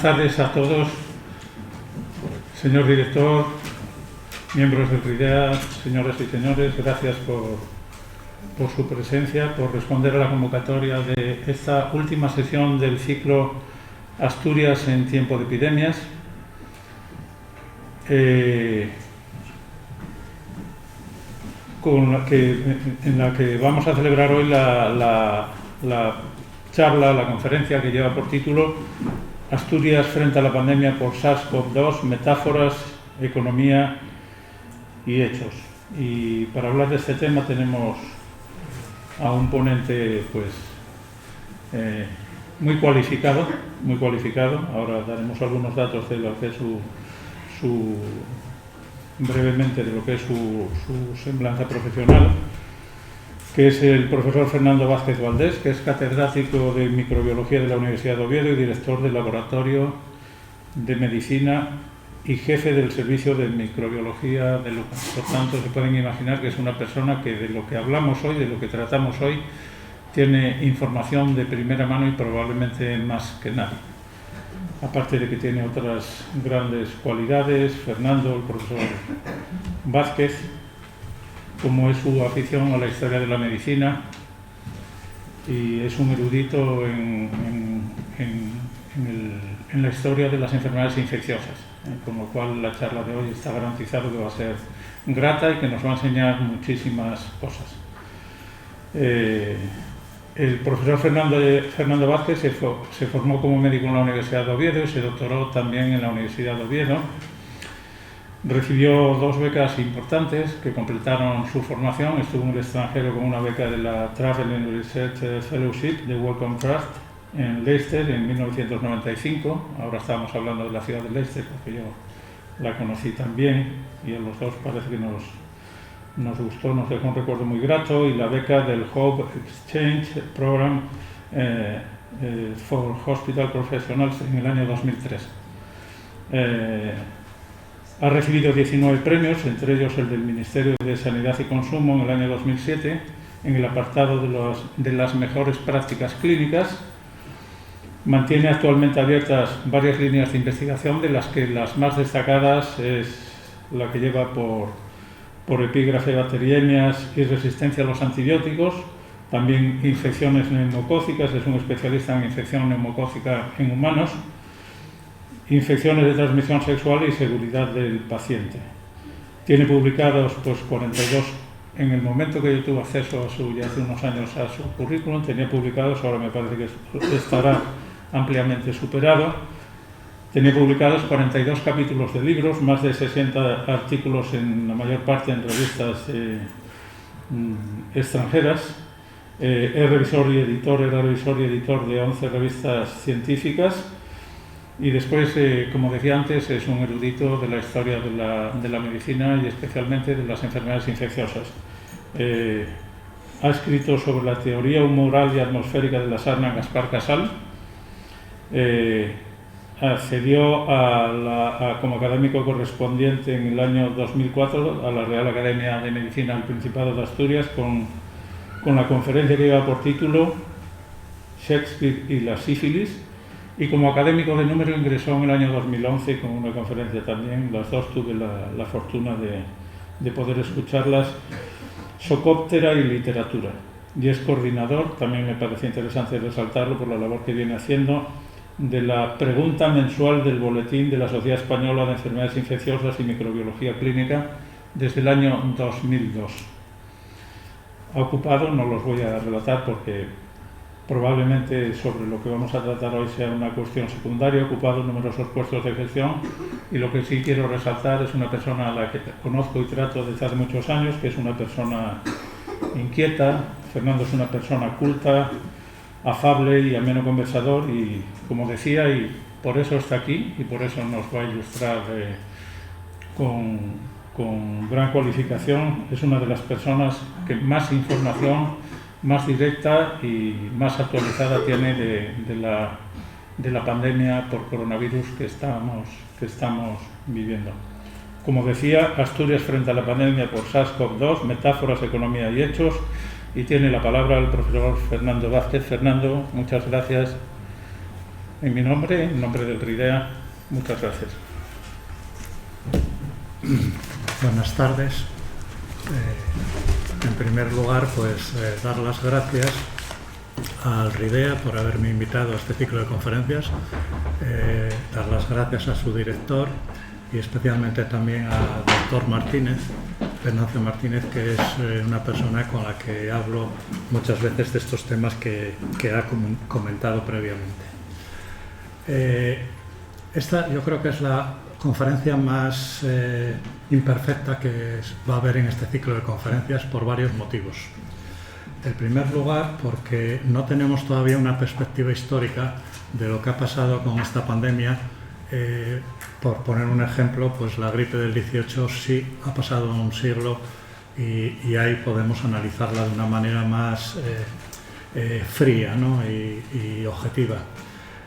tardes a todos, señor director, miembros del RIDEA, señoras y señores, gracias por su presencia, por responder a la convocatoria de esta última sesión del ciclo Asturias en tiempo de epidemias. En la que vamos a celebrar hoy la charla, la conferencia que lleva por título Asturias frente a la pandemia por SARS-CoV-2, metáforas, economía y hechos. Y para hablar de este tema tenemos a un ponente muy cualificado. Ahora daremos algunos datos de lo que es brevemente de lo que es su semblanza profesional, que es el profesor Fernando Vázquez Valdés, que es catedrático de microbiología de la Universidad de Oviedo y director del laboratorio de medicina y jefe del servicio de microbiología de Lucas. Por tanto, se pueden imaginar que es una persona que de lo que hablamos hoy, de lo que tratamos hoy, tiene información de primera mano y probablemente más que nadie. Aparte de que tiene otras grandes cualidades, Fernando, el profesor Vázquez, como es su afición a la historia de la medicina, y es un erudito en la historia de las enfermedades infecciosas, con lo cual la charla de hoy está garantizado que va a ser grata y que nos va a enseñar muchísimas cosas. El profesor Fernando Vázquez se formó como médico en la Universidad de Oviedo y se doctoró también en la Universidad de Oviedo. Recibió 2 becas importantes que completaron su formación. Estuvo en el extranjero con una beca de la Travel and Research Fellowship de Wellcome Trust en Leicester en 1995. Ahora estamos hablando de la ciudad de Leicester porque yo la conocí también y a los dos parece que nos gustó, nos dejó un recuerdo muy grato, y la beca del Hope Exchange Program for Hospital Professionals en el año 2003. Ha recibido 19 premios, entre ellos el del Ministerio de Sanidad y Consumo en el año 2007, en el apartado de las mejores prácticas clínicas. Mantiene actualmente abiertas varias líneas de investigación, de las que las más destacadas es la que lleva por epígrafe bacteriemias y resistencia a los antibióticos, también infecciones neumocócicas, es un especialista en infección neumocócica en humanos, infecciones de transmisión sexual y seguridad del paciente. Tiene publicados 42, en el momento que yo tuve acceso ya hace unos años a su currículum, tenía publicados, ahora me parece que estará ampliamente superado. Tenía publicados 42 capítulos de libros, más de 60 artículos, en la mayor parte en revistas extranjeras. Era revisor y editor de 11 revistas científicas. Y después, como decía antes, es un erudito de la historia de la medicina y especialmente de las enfermedades infecciosas. Ha escrito sobre la teoría humoral y atmosférica de la sarna Gaspar Casal. Accedió como académico correspondiente en el año 2004 a la Real Academia de Medicina del Principado de Asturias con la conferencia que lleva por título Shakespeare y la sífilis, y como académico de número ingresó en el año 2011 con una conferencia también. Las dos tuve la fortuna de poder escucharlas, Socóptera y literatura, y es coordinador, también me parece interesante resaltarlo por la labor que viene haciendo, de la pregunta mensual del boletín de la Sociedad Española de Enfermedades Infecciosas y Microbiología Clínica desde el año 2002. Ha ocupado, no los voy a relatar porque probablemente sobre lo que vamos a tratar hoy sea una cuestión secundaria, ha ocupado numerosos puestos de gestión, y lo que sí quiero resaltar es una persona a la que conozco y trato desde hace muchos años, que es una persona inquieta. Fernando es una persona culta, afable y ameno conversador, y como decía, y por eso está aquí y por eso nos va a ilustrar con gran cualificación. Es una de las personas que más información, más directa y más actualizada tiene de la pandemia por coronavirus que estamos viviendo. Como decía, Asturias frente a la pandemia por SARS-CoV-2, metáforas, economía y hechos, y tiene la palabra el profesor Fernando Vázquez. Fernando, muchas gracias. en mi nombre, en nombre del RIDEA. Muchas gracias. Buenas tardes. En primer lugar, pues dar las gracias al RIDEA por haberme invitado a este ciclo de conferencias, dar las gracias a su director y especialmente también al doctor Martínez, Venancio Martínez, que es una persona con la que hablo muchas veces de estos temas que ha comentado previamente. Esta yo creo que es la conferencia más imperfecta que va a haber en este ciclo de conferencias por varios motivos. En primer lugar, porque no tenemos todavía una perspectiva histórica de lo que ha pasado con esta pandemia. Por poner un ejemplo, pues la gripe del 18 sí ha pasado un siglo y ahí podemos analizarla de una manera más fría, ¿no? y objetiva.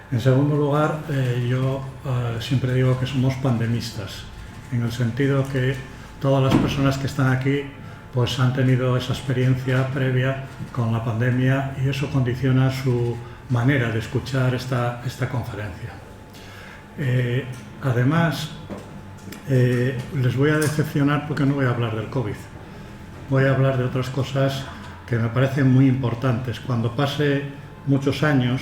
En segundo lugar, yo siempre digo que somos pandemistas, en el sentido que todas las personas que están aquí pues han tenido esa experiencia previa con la pandemia y eso condiciona su manera de escuchar esta conferencia. Además, les voy a decepcionar porque no voy a hablar del COVID. Voy a hablar de otras cosas que me parecen muy importantes. Cuando pase muchos años,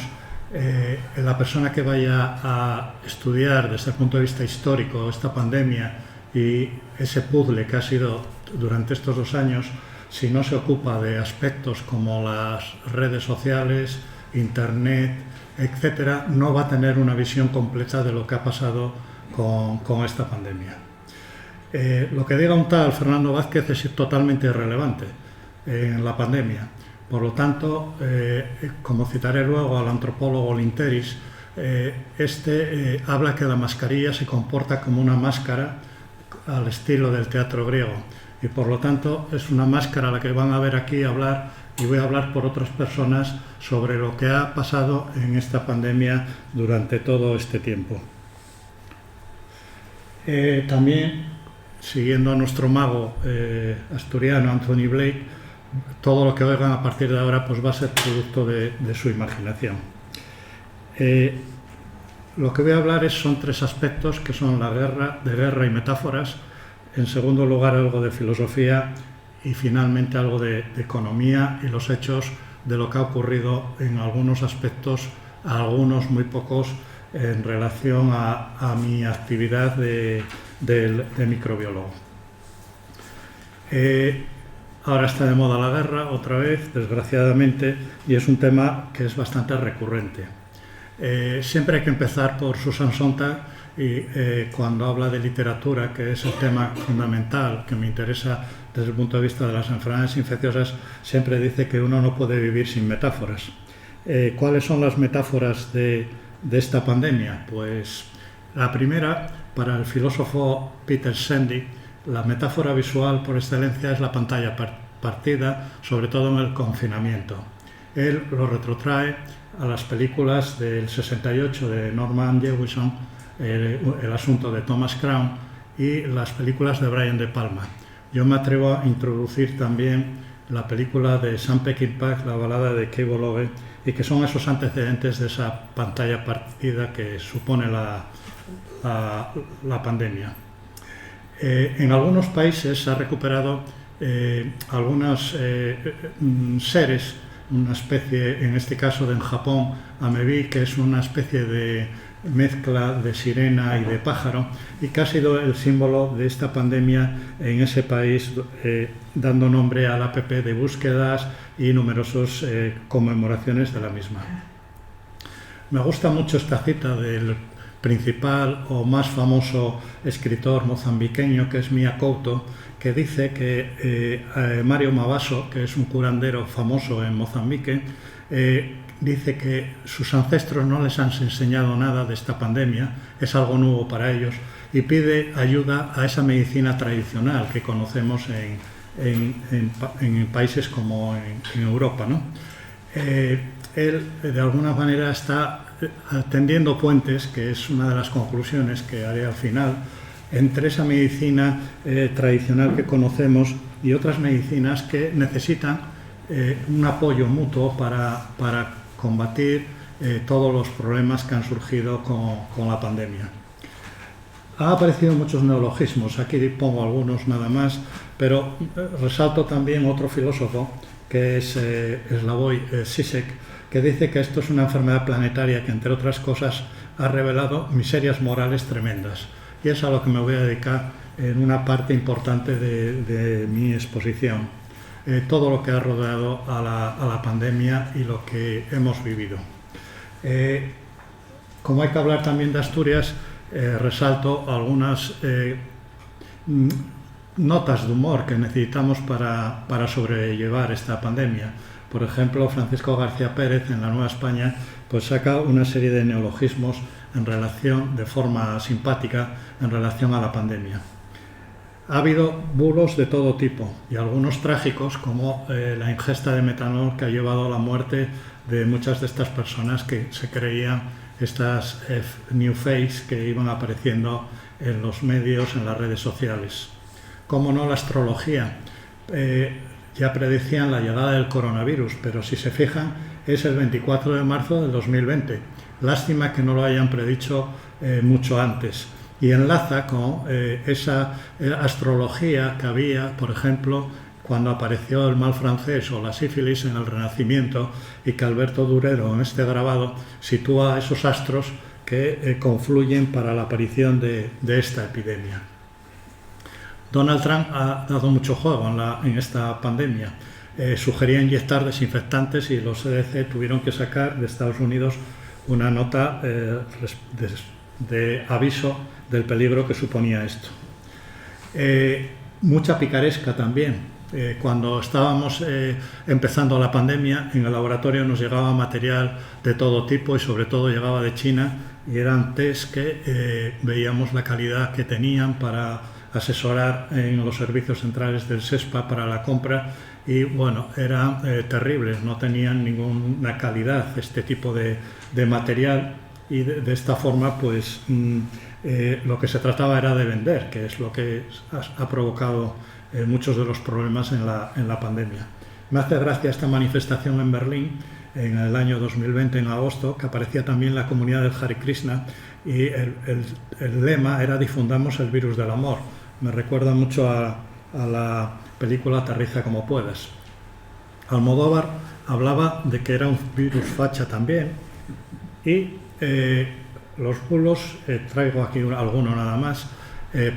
la persona que vaya a estudiar desde el punto de vista histórico esta pandemia y ese puzzle que ha sido durante estos 2 años, si no se ocupa de aspectos como las redes sociales, Internet, etcétera, no va a tener una visión completa de lo que ha pasado con esta pandemia. Lo que diga un tal Fernando Vázquez es totalmente irrelevante en la pandemia. Por lo tanto, como citaré luego al antropólogo Linteris, habla que la mascarilla se comporta como una máscara al estilo del teatro griego y por lo tanto es una máscara la que van a ver aquí hablar y voy a hablar por otras personas sobre lo que ha pasado en esta pandemia durante todo este tiempo. También, siguiendo a nuestro mago asturiano Anthony Blake, todo lo que oigan a partir de ahora pues va a ser producto de su imaginación. Lo que voy a hablar son 3 aspectos que son la guerra y metáforas, en segundo lugar algo de filosofía y finalmente algo de economía y los hechos de lo que ha ocurrido en algunos aspectos, algunos muy pocos, en relación a mi actividad de microbiólogo. Ahora está de moda la guerra, otra vez, desgraciadamente, y es un tema que es bastante recurrente. Siempre hay que empezar por Susan Sontag y cuando habla de literatura, que es el tema fundamental que me interesa desde el punto de vista de las enfermedades infecciosas, siempre dice que uno no puede vivir sin metáforas. ¿Cuáles son las metáforas de esta pandemia? Pues la primera, para el filósofo Peter Sandy, la metáfora visual por excelencia es la pantalla partida, sobre todo en el confinamiento. Él lo retrotrae a las películas del 68 de Norman Jewison, el asunto de Thomas Crown y las películas de Brian De Palma. Yo me atrevo a introducir también la película de Sam Peckinpah, la balada de Cable Ove, y que son esos antecedentes de esa pantalla partida que supone la pandemia. En algunos países se ha recuperado algunos seres, una especie, en este caso en Japón, amebi, que es una especie de mezcla de sirena y de pájaro y que ha sido el símbolo de esta pandemia en ese país, dando nombre al app de búsquedas y numerosas conmemoraciones de la misma. Me gusta mucho esta cita del principal o más famoso escritor mozambiqueño, que es Mia Couto, que dice que Mario Mabaso, que es un curandero famoso en Mozambique, dice que sus ancestros no les han enseñado nada de esta pandemia, es algo nuevo para ellos, y pide ayuda a esa medicina tradicional que conocemos en países como en Europa, ¿no? Él, de alguna manera, está tendiendo puentes, que es una de las conclusiones que haré al final, entre esa medicina tradicional que conocemos y otras medicinas que necesitan un apoyo mutuo para combatir todos los problemas que han surgido con la pandemia. Han aparecido muchos neologismos, aquí pongo algunos nada más, pero resalto también otro filósofo que es Slavoj Žižek, que dice que esto es una enfermedad planetaria que, entre otras cosas, ha revelado miserias morales tremendas. Y es a lo que me voy a dedicar en una parte importante de mi exposición. Todo lo que ha rodeado a la pandemia y lo que hemos vivido. Como hay que hablar también de Asturias, resalto algunas notas de humor que necesitamos para sobrellevar esta pandemia. Por ejemplo, Francisco García Pérez en La Nueva España pues saca una serie de neologismos de forma simpática en relación a la pandemia. Ha habido bulos de todo tipo y algunos trágicos, como la ingesta de metanol que ha llevado a la muerte de muchas de estas personas que se creían estas new face que iban apareciendo en los medios, en las redes sociales. Como no, la astrología. Ya predecían la llegada del coronavirus, pero si se fijan es el 24 de marzo del 2020. Lástima que no lo hayan predicho mucho antes. Y enlaza con esa astrología que había, por ejemplo, cuando apareció el mal francés o la sífilis en el Renacimiento, y que Alberto Durero en este grabado sitúa esos astros que confluyen para la aparición de esta epidemia. Donald Trump ha dado mucho juego en esta pandemia. Sugería inyectar desinfectantes y los CDC tuvieron que sacar de Estados Unidos una nota de aviso del peligro que suponía esto. Mucha picaresca también. Cuando estábamos empezando la pandemia, en el laboratorio nos llegaba material de todo tipo y sobre todo llegaba de China, y eran test que veíamos la calidad que tenían para asesorar en los servicios centrales del SESPA para la compra, y bueno, eran terribles, no tenían ninguna calidad este tipo de material, y de esta forma pues lo que se trataba era de vender, que es lo que ha provocado muchos de los problemas en la pandemia. Me hace gracia esta manifestación en Berlín en el año 2020, en agosto, que aparecía también la comunidad del Hare Krishna, y el lema era "Difundamos el virus del amor". Me recuerda mucho a la película Aterriza como puedas. Almodóvar hablaba de que era un virus facha también, y los bulos, traigo aquí alguno nada más,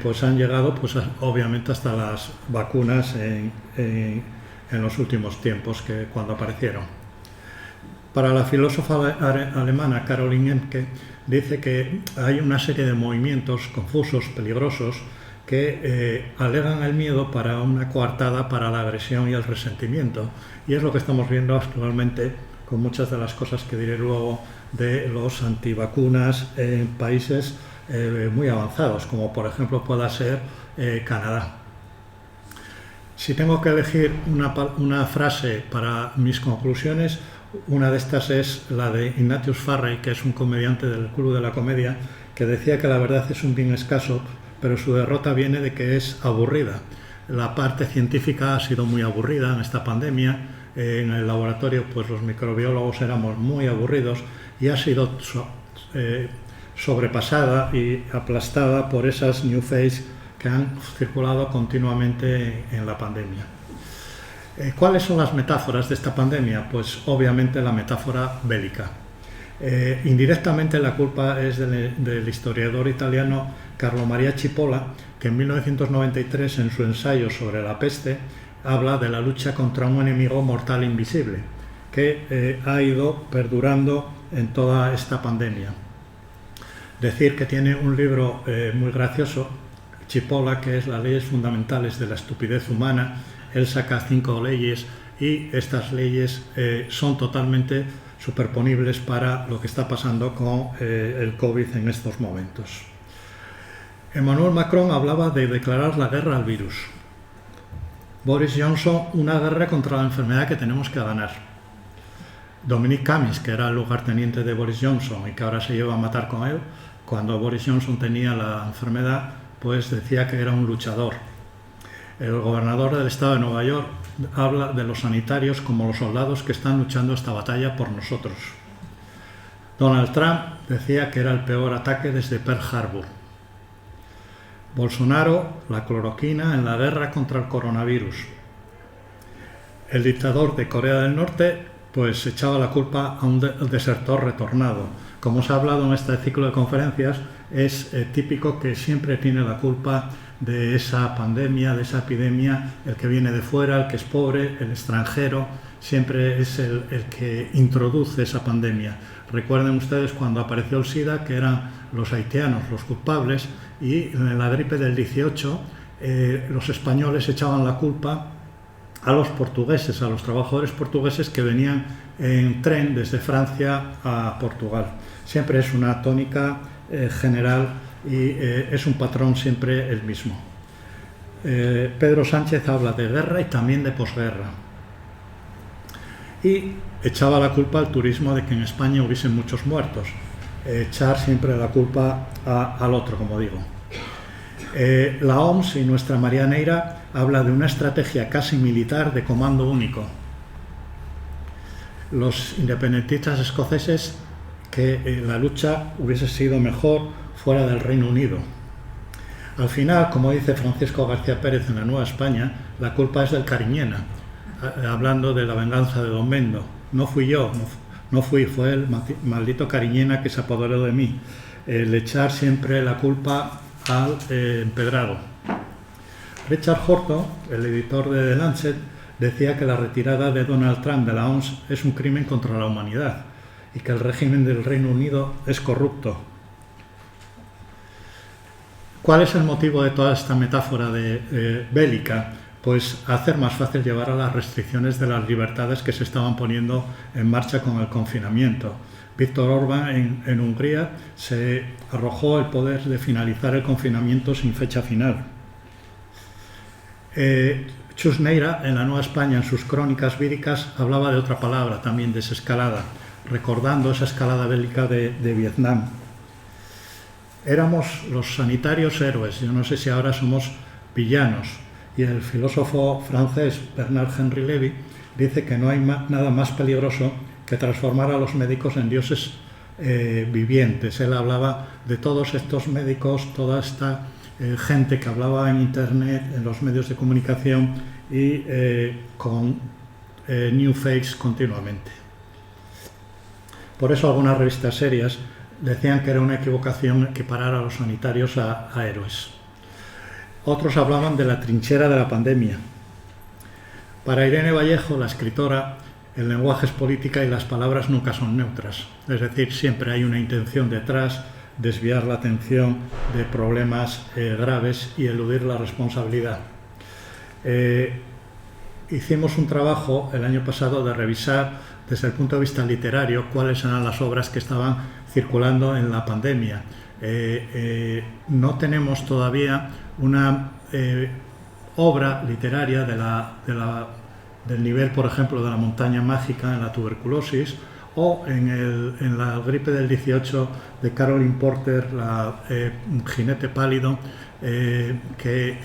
pues han llegado pues obviamente hasta las vacunas en los últimos tiempos, que cuando aparecieron. Para la filósofa alemana Caroline Emke, dice que hay una serie de movimientos confusos, peligrosos, que alegan el miedo para una coartada para la agresión y el resentimiento, y es lo que estamos viendo actualmente con muchas de las cosas que diré luego de los antivacunas en países muy avanzados, como por ejemplo pueda ser Canadá. Si tengo que elegir una frase para mis conclusiones, una de estas es la de Ignatius Farray, que es un comediante del Club de la Comedia, que decía que la verdad es un bien escaso, pero su derrota viene de que es aburrida. La parte científica ha sido muy aburrida en esta pandemia. En el laboratorio pues los microbiólogos éramos muy aburridos, y ha sido sobrepasada y aplastada por esas new face que han circulado continuamente en la pandemia. ¿Cuáles son las metáforas de esta pandemia? Pues obviamente la metáfora bélica. Indirectamente la culpa es del historiador italiano Carlo Maria Cipolla, que en 1993 en su ensayo sobre la peste habla de la lucha contra un enemigo mortal invisible, que ha ido perdurando en toda esta pandemia. Decir que tiene un libro muy gracioso, Cipolla, que es Las leyes fundamentales de la estupidez humana. Él saca 5 leyes, y estas leyes son totalmente superponibles para lo que está pasando con el COVID en estos momentos. Emmanuel Macron hablaba de declarar la guerra al virus. Boris Johnson, una guerra contra la enfermedad que tenemos que ganar. Dominic Cummings, que era el lugarteniente de Boris Johnson y que ahora se lleva a matar con él, cuando Boris Johnson tenía la enfermedad, pues decía que era un luchador. El gobernador del estado de Nueva York habla de los sanitarios como los soldados que están luchando esta batalla por nosotros. Donald Trump decía que era el peor ataque desde Pearl Harbor. Bolsonaro, la cloroquina en la guerra contra el coronavirus. El dictador de Corea del Norte pues echaba la culpa a un desertor retornado. Como os ha hablado en este ciclo de conferencias, es típico que siempre tiene la culpa de esa pandemia, de esa epidemia, el que viene de fuera, el que es pobre, el extranjero, siempre es el que introduce esa pandemia. Recuerden ustedes cuando apareció el SIDA, que eran los haitianos los culpables, y en la gripe del 18 los españoles echaban la culpa a los portugueses, a los trabajadores portugueses que venían en tren desde Francia a Portugal. Siempre es una tónica general y es un patrón siempre el mismo. Pedro Sánchez habla de guerra y también de posguerra. Y echaba la culpa al turismo de que en España hubiesen muchos muertos. Echar siempre la culpa al otro, como digo. La OMS y nuestra María Neira habla de una estrategia casi militar de comando único. Los independentistas escoceses que la lucha hubiese sido mejor fuera del Reino Unido. Al final, como dice Francisco García Pérez en La Nueva España, la culpa es del Cariñena, hablando de la venganza de Don Mendo. No fui yo, no fui, fue el maldito Cariñena que se apoderó de mí. El echar siempre la culpa al empedrado. Richard Horton, el editor de The Lancet, decía que la retirada de Donald Trump de la OMS es un crimen contra la humanidad y que el régimen del Reino Unido es corrupto. ¿Cuál es el motivo de toda esta metáfora bélica? Pues hacer más fácil llevar a las restricciones de las libertades que se estaban poniendo en marcha con el confinamiento. Viktor Orbán en Hungría se arrojó el poder de finalizar el confinamiento sin fecha final. Chus Neira, en La Nueva España, en sus crónicas víricas, hablaba de otra palabra, también desescalada, recordando esa escalada bélica de Vietnam. Éramos los sanitarios héroes, yo no sé si ahora somos villanos. Y el filósofo francés Bernard Henry Lévy dice que no hay nada más peligroso que transformar a los médicos en dioses vivientes. Él hablaba de todos estos médicos, toda esta gente que hablaba en internet, en los medios de comunicación y con new fakes continuamente. Por eso algunas revistas serias decían que era una equivocación equiparar a los sanitarios a héroes. Otros hablaban de la trinchera de la pandemia. Para Irene Vallejo, la escritora, el lenguaje es política y las palabras nunca son neutras. Es decir, siempre hay una intención detrás, desviar la atención de problemas graves y eludir la responsabilidad. Hicimos un trabajo el año pasado de revisar desde el punto de vista literario cuáles eran las obras que estaban circulando en la pandemia. No tenemos todavía una obra literaria del nivel, por ejemplo, de La montaña mágica en la tuberculosis o en la gripe del 18 de Caroline Porter, la jinete pálido, que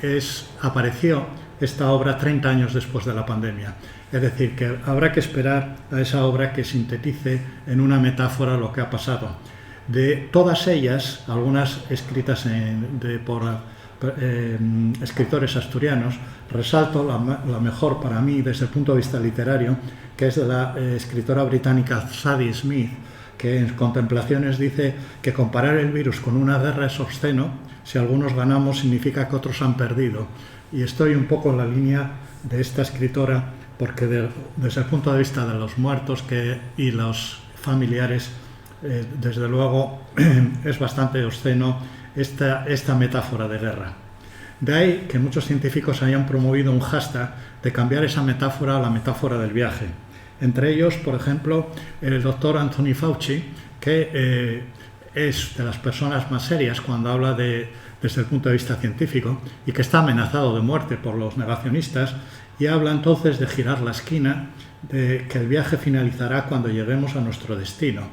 apareció esta obra 30 años después de la pandemia. Es decir, que habrá que esperar a esa obra que sintetice en una metáfora lo que ha pasado. De todas ellas, algunas escritas por escritores asturianos, resalto la mejor para mí desde el punto de vista literario, que es de la escritora británica Zadie Smith, que en Contemplaciones dice que comparar el virus con una guerra es obsceno, si algunos ganamos significa que otros han perdido. Y estoy un poco en la línea de esta escritora, porque desde el punto de vista de los muertos y los familiares, desde luego es bastante obsceno esta metáfora de guerra. De ahí que muchos científicos hayan promovido un hashtag de cambiar esa metáfora a la metáfora del viaje. Entre ellos, por ejemplo, el doctor Anthony Fauci, que es de las personas más serias cuando habla desde el punto de vista científico y que está amenazado de muerte por los negacionistas, y habla entonces de girar la esquina, de que el viaje finalizará cuando lleguemos a nuestro destino.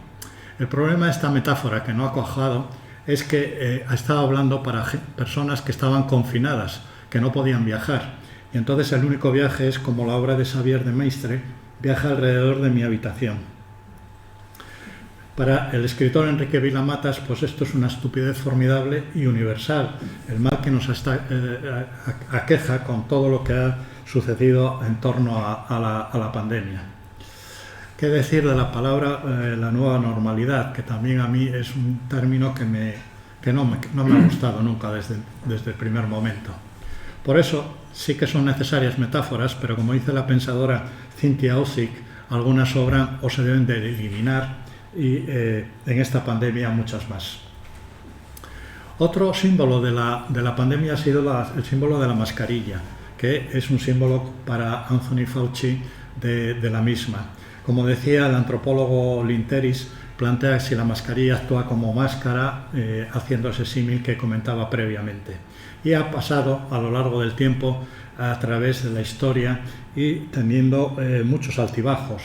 El problema de esta metáfora, que no ha cuajado, es que ha estado hablando para personas que estaban confinadas, que no podían viajar. Y entonces el único viaje es como la obra de Xavier de Maistre, Viaja alrededor de mi habitación. Para el escritor Enrique Vila-Matas, pues esto es una estupidez formidable y universal, el mal que nos aqueja con todo lo que ha sucedido en torno a la pandemia. ¿Qué decir de la palabra la nueva normalidad? Que también a mí es un término que no me ha gustado nunca desde el primer momento. Por eso sí que son necesarias metáforas, pero como dice la pensadora Cynthia Ozick, algunas sobran o se deben de eliminar, y en esta pandemia muchas más. Otro símbolo de la pandemia ha sido el símbolo de la mascarilla, que es un símbolo para Anthony Fauci de la misma. Como decía el antropólogo Linteris, plantea que si la mascarilla actúa como máscara, haciendo ese símil que comentaba previamente. Y ha pasado a lo largo del tiempo a través de la historia y teniendo muchos altibajos.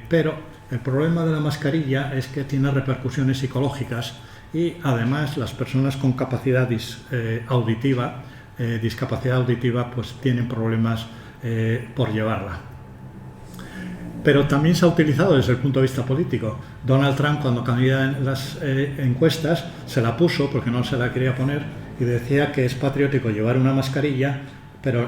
Pero el problema de la mascarilla es que tiene repercusiones psicológicas y además las personas con discapacidad auditiva, pues tienen problemas por llevarla. Pero también se ha utilizado desde el punto de vista político. Donald Trump, cuando caía en las encuestas, se la puso porque no se la quería poner y decía que es patriótico llevar una mascarilla,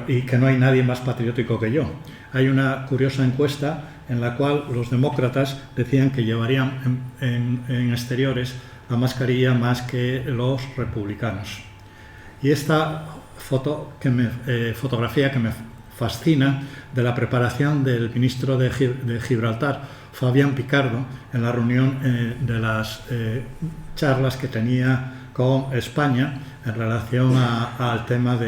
y que no hay nadie más patriótico que yo. Hay una curiosa encuesta en la cual los demócratas decían que llevarían en exteriores la mascarilla más que los republicanos. Y esta fotografía que me fascina de la preparación del ministro de Gibraltar, Fabián Picardo, en la reunión de las charlas que tenía con España en relación al tema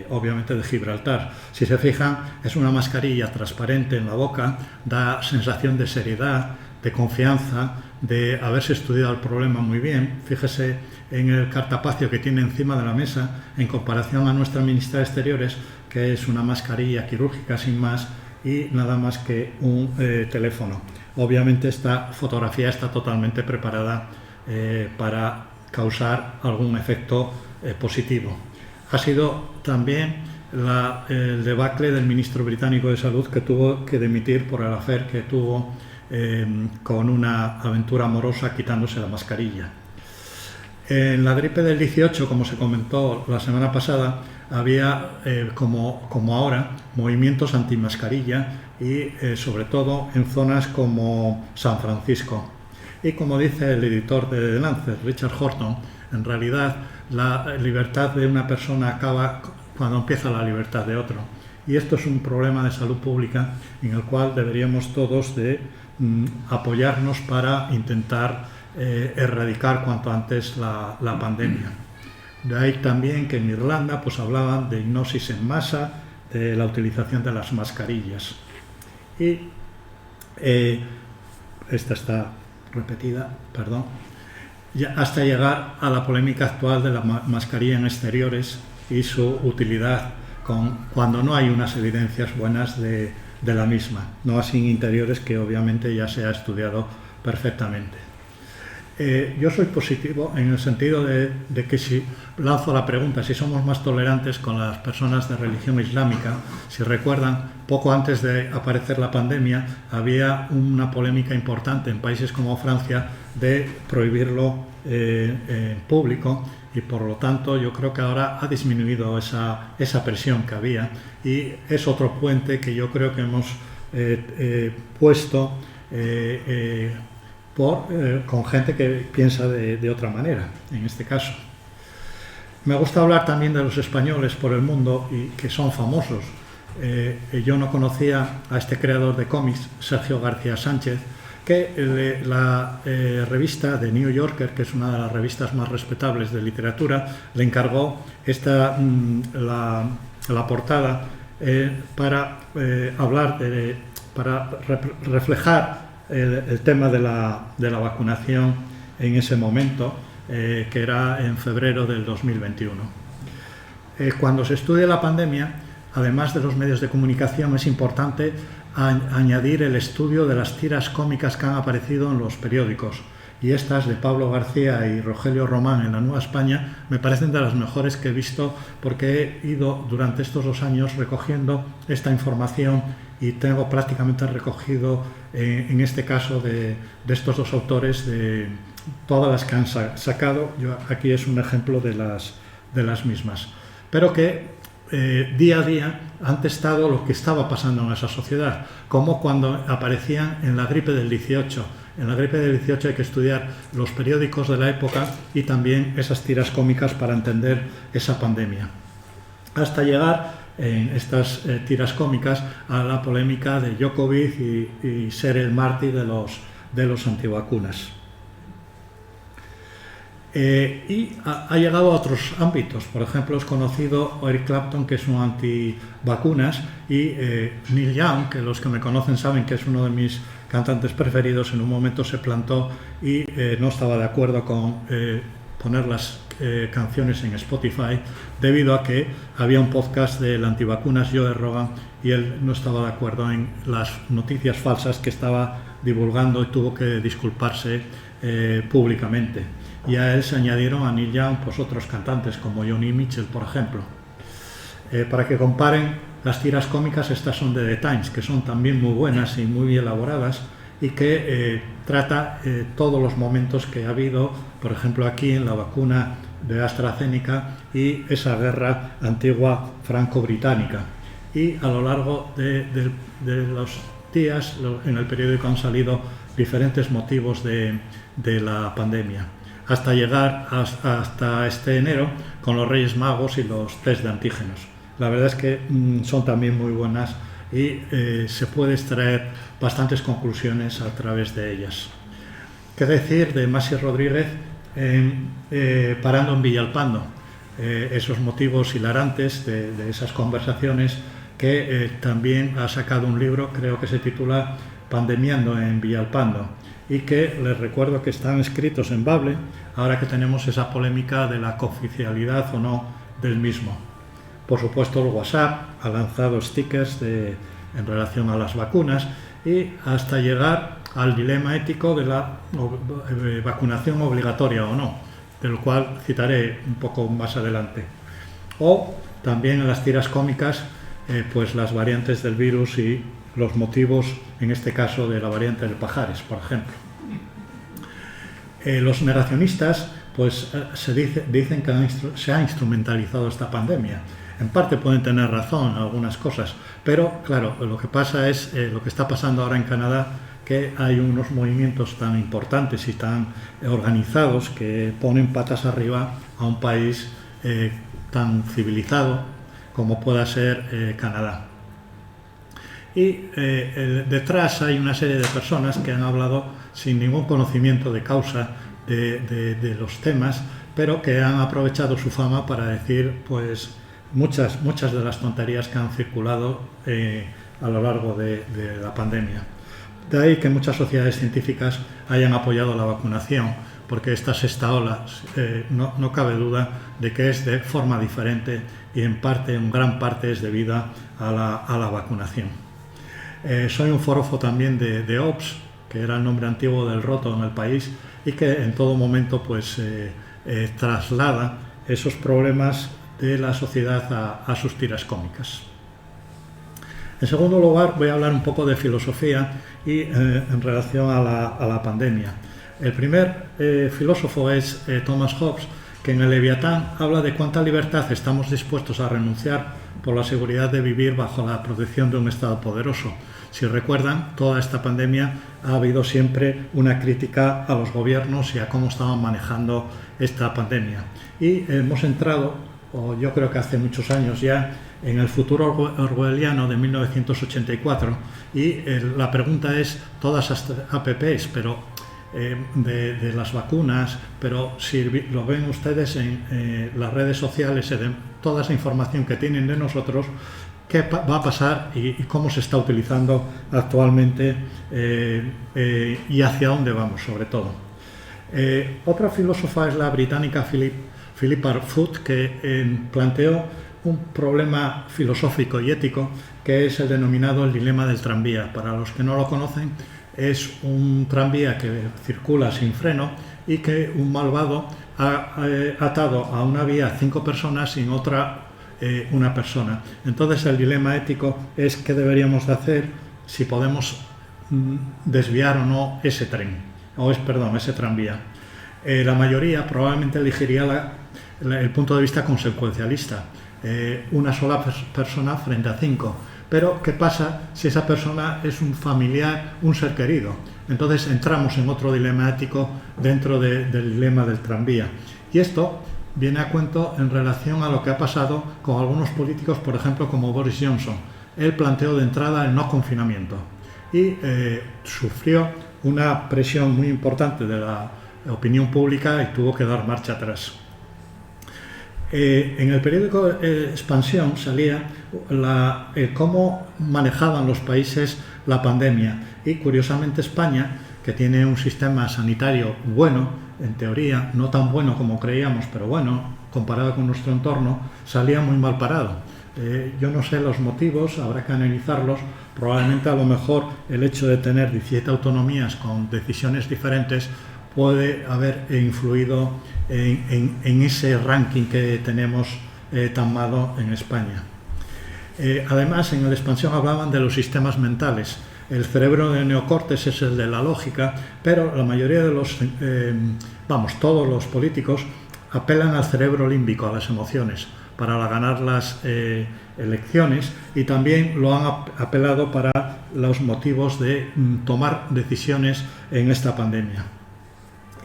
obviamente de Gibraltar. Si se fijan, es una mascarilla transparente en la boca, da sensación de seriedad, de confianza, de haberse estudiado el problema muy bien. Fíjese en el cartapacio que tiene encima de la mesa en comparación a nuestra ministra de Exteriores, que es una mascarilla quirúrgica sin más y nada más que un teléfono. Obviamente esta fotografía está totalmente preparada para causar algún efecto positivo. Ha sido también el debacle del ministro británico de Salud, que tuvo que dimitir por el affair que tuvo con una aventura amorosa quitándose la mascarilla. En la gripe del 18, como se comentó la semana pasada, había, como ahora, movimientos antimascarilla y sobre todo en zonas como San Francisco. Y como dice el editor de The Lancet, Richard Horton, en realidad la libertad de una persona acaba cuando empieza la libertad de otro. Y esto es un problema de salud pública en el cual deberíamos todos de apoyarnos para intentar erradicar cuanto antes la pandemia. De ahí también que en Irlanda pues hablaban de hipnosis en masa, de la utilización de las mascarillas. Y esta está repetida, perdón, hasta llegar a la polémica actual de la mascarilla en exteriores y su utilidad cuando no hay unas evidencias buenas de la misma, no así en interiores, que obviamente ya se ha estudiado perfectamente. Yo soy positivo en el sentido de que si lanzo la pregunta si somos más tolerantes con las personas de religión islámica. Si recuerdan, poco antes de aparecer la pandemia había una polémica importante en países como Francia de prohibirlo en público, y por lo tanto yo creo que ahora ha disminuido esa presión que había, y es otro puente que yo creo que hemos puesto con gente que piensa de otra manera, en este caso. Me gusta hablar también de los españoles por el mundo y que son famosos. Yo no conocía a este creador de cómics, Sergio García Sánchez, que la revista The New Yorker, que es una de las revistas más respetables de literatura, le encargó la portada para hablar para reflejar el tema de la vacunación en ese momento, que era en febrero del 2021. Cuando se estudia la pandemia, además de los medios de comunicación, es importante añadir el estudio de las tiras cómicas que han aparecido en los periódicos, y estas de Pablo García y Rogelio Román en la Nueva España me parecen de las mejores que he visto, porque he ido durante estos 2 años recogiendo esta información y tengo prácticamente recogido, en este caso de estos 2 autores, de todas las que han sacado. Aquí es un ejemplo de las mismas, pero que día a día han testado lo que estaba pasando en esa sociedad, como cuando aparecían en la gripe del 18. En la gripe del 18 hay que estudiar los periódicos de la época y también esas tiras cómicas para entender esa pandemia, hasta llegar en estas tiras cómicas a la polémica de Djokovic y ser el mártir de los antivacunas. Y ha llegado a otros ámbitos. Por ejemplo, es conocido Eric Clapton, que es un antivacunas, y Neil Young, que los que me conocen saben que es uno de mis cantantes preferidos, en un momento se plantó y no estaba de acuerdo con poner las canciones en Spotify, debido a que había un podcast del antivacunas Joe Rogan y él no estaba de acuerdo en las noticias falsas que estaba divulgando y tuvo que disculparse públicamente. Y a él se añadieron, a Neil Young, pues otros cantantes como Joni Mitchell, por ejemplo. Para que comparen las tiras cómicas, estas son de The Times, que son también muy buenas y muy elaboradas, y que trata todos los momentos que ha habido, por ejemplo aquí en la vacuna de AstraZeneca y esa guerra antigua franco-británica. Y a lo largo de los días en el periódico han salido diferentes motivos de la pandemia, hasta llegar hasta este enero con los Reyes Magos y los test de antígenos. La verdad es que son también muy buenas y se puede extraer bastantes conclusiones a través de ellas. ¿Qué decir de Masi Rodríguez parando en Villalpando? Esos motivos hilarantes de esas conversaciones, que también ha sacado un libro, creo que se titula Pandemiando en Villalpando, y que les recuerdo que están escritos en Bable, ahora que tenemos esa polémica de la cooficialidad o no del mismo. Por supuesto, el WhatsApp ha lanzado stickers en relación a las vacunas, y hasta llegar al dilema ético de la vacunación obligatoria o no, del cual citaré un poco más adelante. O también en las tiras cómicas, pues las variantes del virus y los motivos, en este caso, de la variante del Pajares, por ejemplo. Los negacionistas pues dicen que se ha instrumentalizado esta pandemia. En parte pueden tener razón en algunas cosas, pero claro, lo que pasa es lo que está pasando ahora en Canadá, que hay unos movimientos tan importantes y tan organizados que ponen patas arriba a un país tan civilizado como pueda ser Canadá. Y detrás hay una serie de personas que han hablado sin ningún conocimiento de causa de los temas, pero que han aprovechado su fama para decir pues muchas de las tonterías que han circulado a lo largo de la pandemia. De ahí que muchas sociedades científicas hayan apoyado la vacunación, porque esta sexta ola no cabe duda de que es de forma diferente y en gran parte es debida a la vacunación. Soy un forofo también de OPS, que era el nombre antiguo del roto en el país, y que en todo momento pues traslada esos problemas de la sociedad a sus tiras cómicas. En segundo lugar, voy a hablar un poco de filosofía y en relación a la pandemia. El primer filósofo es Thomas Hobbes, que en el Leviatán habla de cuánta libertad estamos dispuestos a renunciar por la seguridad de vivir bajo la protección de un Estado poderoso. Si recuerdan, toda esta pandemia ha habido siempre una crítica a los gobiernos y a cómo estaban manejando esta pandemia. Y hemos entrado, o yo creo que hace muchos años ya, en el futuro orwelliano de 1984, y la pregunta es, todas las APPs, pero de las vacunas, pero si lo ven ustedes en las redes sociales, toda esa información que tienen de nosotros, qué va a pasar y cómo se está utilizando actualmente y hacia dónde vamos, sobre todo. Otra filósofa es la británica Philippa Foot, que planteó un problema filosófico y ético que es el denominado el dilema del tranvía. Para los que no lo conocen, es un tranvía que circula sin freno y que un malvado ha atado a una vía 5 personas y en otra una persona. Entonces el dilema ético es qué deberíamos de hacer, si podemos desviar o no ese tren, ese tranvía. La mayoría probablemente elegiría el punto de vista consecuencialista, una sola persona frente a 5. Pero ¿qué pasa si esa persona es un familiar, un ser querido? Entonces entramos en otro dilema ético dentro del dilema del tranvía. Y esto viene a cuento en relación a lo que ha pasado con algunos políticos, por ejemplo, como Boris Johnson. Él planteó de entrada el no confinamiento y sufrió una presión muy importante de la opinión pública y tuvo que dar marcha atrás. En el periódico Expansión salía cómo manejaban los países la pandemia y curiosamente España, que tiene un sistema sanitario bueno, en teoría no tan bueno como creíamos, pero bueno, comparado con nuestro entorno, salía muy mal parado. Yo no sé los motivos, habrá que analizarlos. Probablemente a lo mejor el hecho de tener 17 autonomías con decisiones diferentes puede haber influido en ese ranking que tenemos tan malo en España. Además, en la Expansión hablaban de los sistemas mentales. El cerebro de neocortes es el de la lógica, pero la mayoría de todos los políticos apelan al cerebro límbico, a las emociones, para ganar las elecciones, y también lo han apelado para los motivos de tomar decisiones en esta pandemia.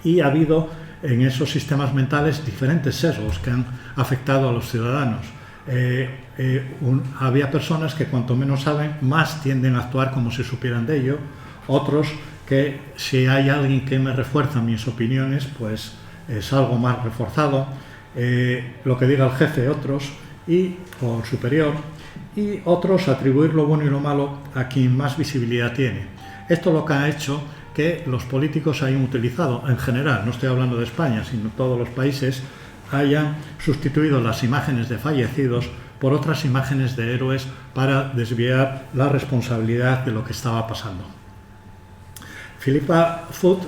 Y ha habido en esos sistemas mentales diferentes sesgos que han afectado a los ciudadanos. Había personas que cuanto menos saben, más tienden a actuar como si supieran de ello. Otros que si hay alguien que me refuerza mis opiniones, pues es algo más reforzado. Lo que diga el jefe, otros, o el superior, y otros atribuir lo bueno y lo malo a quien más visibilidad tiene. Esto es lo que ha hecho que los políticos hayan utilizado, en general, no estoy hablando de España, sino todos los países, hayan sustituido las imágenes de fallecidos por otras imágenes de héroes para desviar la responsabilidad de lo que estaba pasando. Philippa Foot,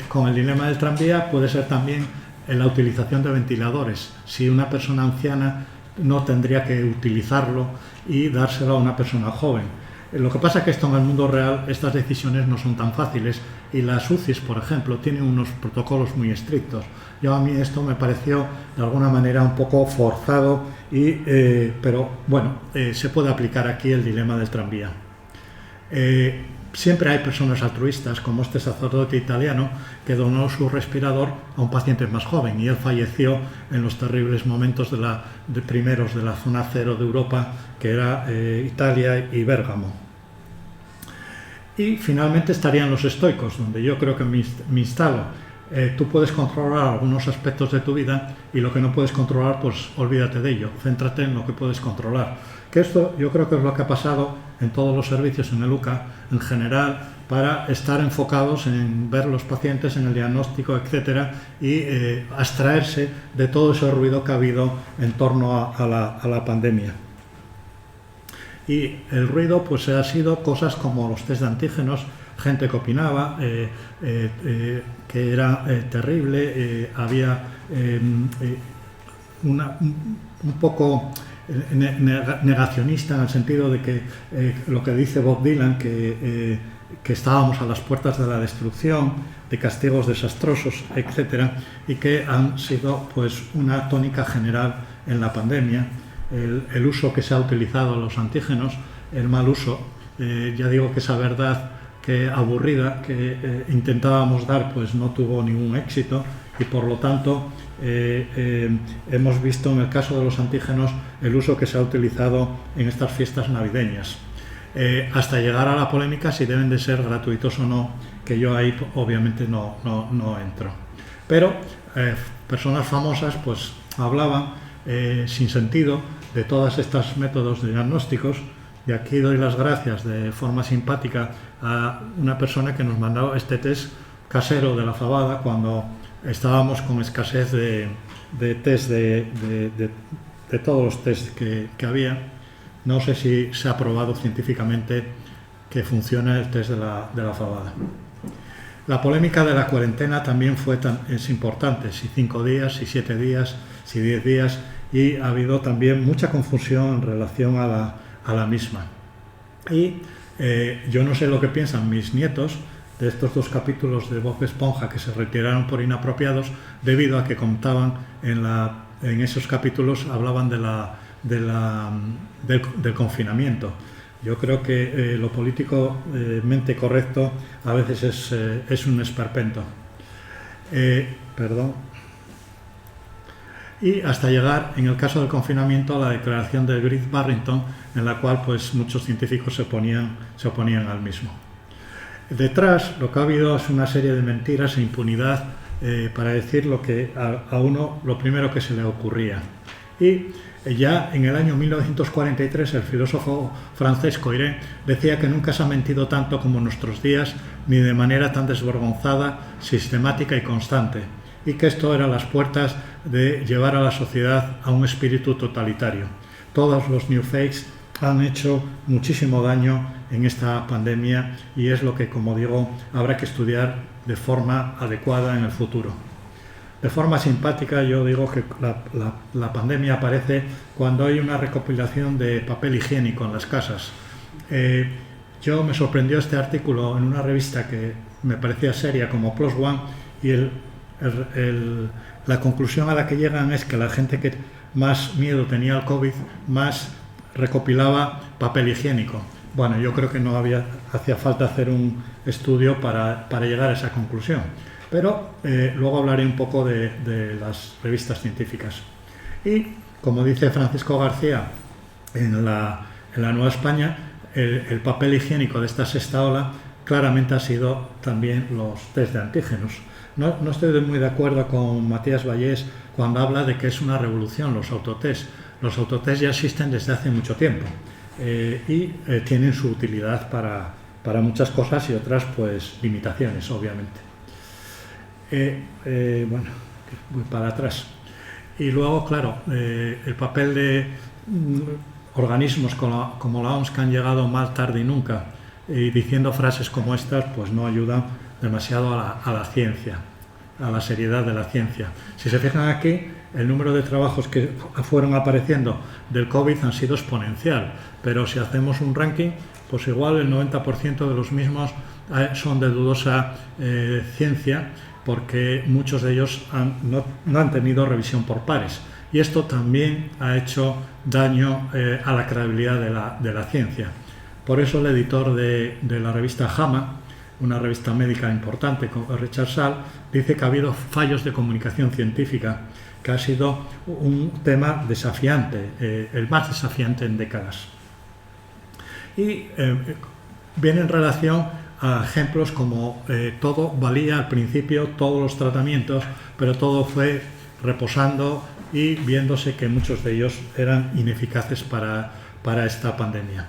con el dilema del tranvía, puede ser también en la utilización de ventiladores. Si una persona anciana no tendría que utilizarlo y dárselo a una persona joven. Lo que pasa es que esto en el mundo real, estas decisiones no son tan fáciles y las UCIs, por ejemplo, tienen unos protocolos muy estrictos. A mí esto me pareció de alguna manera un poco forzado, pero bueno, se puede aplicar aquí el dilema del tranvía. Siempre hay personas altruistas, como este sacerdote italiano que donó su respirador a un paciente más joven y él falleció en los terribles momentos primeros de la zona cero de Europa, que era Italia y Bérgamo. Y finalmente estarían los estoicos, donde yo creo que me instalo. Tú puedes controlar algunos aspectos de tu vida y lo que no puedes controlar, pues olvídate de ello, céntrate en lo que puedes controlar. Que esto yo creo que es lo que ha pasado en todos los servicios en el UCA en general, para estar enfocados en ver los pacientes, en el diagnóstico, etcétera, y abstraerse de todo ese ruido que ha habido en torno a la pandemia. Y el ruido pues ha sido cosas como los test de antígenos, gente que opinaba que era terrible, había un poco negacionista en el sentido de que lo que dice Bob Dylan, que estábamos a las puertas de la destrucción, de castigos desastrosos, etcétera, y que han sido pues una tónica general en la pandemia. El uso que se ha utilizado los antígenos, el mal uso, ya digo que esa verdad que aburrida que intentábamos dar pues no tuvo ningún éxito, y por lo tanto hemos visto en el caso de los antígenos el uso que se ha utilizado en estas fiestas navideñas, hasta llegar a la polémica si deben de ser gratuitos o no, que yo ahí obviamente no entro. Pero personas famosas pues hablaban sin sentido de todos estos métodos diagnósticos, y aquí doy las gracias de forma simpática a una persona que nos mandó este test casero de la fabada cuando estábamos con escasez de test de todos los test que había. No sé si se ha probado científicamente que funciona el test de la fabada. La polémica de la cuarentena también es importante, si 5 días, si 7 días, si 10 días, y ha habido también mucha confusión en relación a la misma. Y yo no sé lo que piensan mis nietos de estos 2 capítulos de Bob Esponja que se retiraron por inapropiados, debido a que contaban en esos capítulos, hablaban del confinamiento. Yo creo que lo políticamente correcto a veces es un esperpento. Y hasta llegar, en el caso del confinamiento, a la declaración de Grieg-Barrington, en la cual pues, muchos científicos se oponían al mismo. Detrás, lo que ha habido es una serie de mentiras e impunidad para decir lo que a uno lo primero que se le ocurría. Y ya en el año 1943 el filósofo francés Coiré decía que nunca se ha mentido tanto como en nuestros días, ni de manera tan desvergonzada, sistemática y constante, y que esto era las puertas de llevar a la sociedad a un espíritu totalitario. Todos los new fakes han hecho muchísimo daño en esta pandemia y es lo que, como digo, habrá que estudiar de forma adecuada en el futuro. De forma simpática, yo digo que la pandemia aparece cuando hay una recopilación de papel higiénico en las casas. Yo me sorprendió este artículo en una revista que me parecía seria como PLOS ONE, y la conclusión a la que llegan es que la gente que más miedo tenía al COVID más recopilaba papel higiénico. Bueno, yo creo que no hacía falta hacer un estudio para llegar a esa conclusión. Pero luego hablaré un poco de las revistas científicas. Y, como dice Francisco García en la Nueva España, el papel higiénico de esta sexta ola claramente ha sido también los test de antígenos. No estoy muy de acuerdo con Matías Vallés cuando habla de que es una revolución los autotest. Los autotest ya existen desde hace mucho tiempo y tienen su utilidad para muchas cosas y otras pues limitaciones, obviamente. Bueno, voy para atrás. Y luego, claro, el papel de organismos como la OMS, que han llegado mal, tarde y nunca, y diciendo frases como estas, pues no ayudan demasiado a la ciencia, a la seriedad de la ciencia. Si se fijan aquí, el número de trabajos que fueron apareciendo del COVID han sido exponencial, pero si hacemos un ranking, pues igual el 90% de los mismos son de dudosa ciencia, porque muchos de ellos no han tenido revisión por pares. Y esto también ha hecho daño a la credibilidad de la ciencia. Por eso el editor de la revista JAMA, una revista médica importante, Richard Salle, dice que ha habido fallos de comunicación científica, que ha sido un tema desafiante, el más desafiante en décadas. Y viene en relación a ejemplos como todo valía al principio, todos los tratamientos, pero todo fue reposando y viéndose que muchos de ellos eran ineficaces para esta pandemia.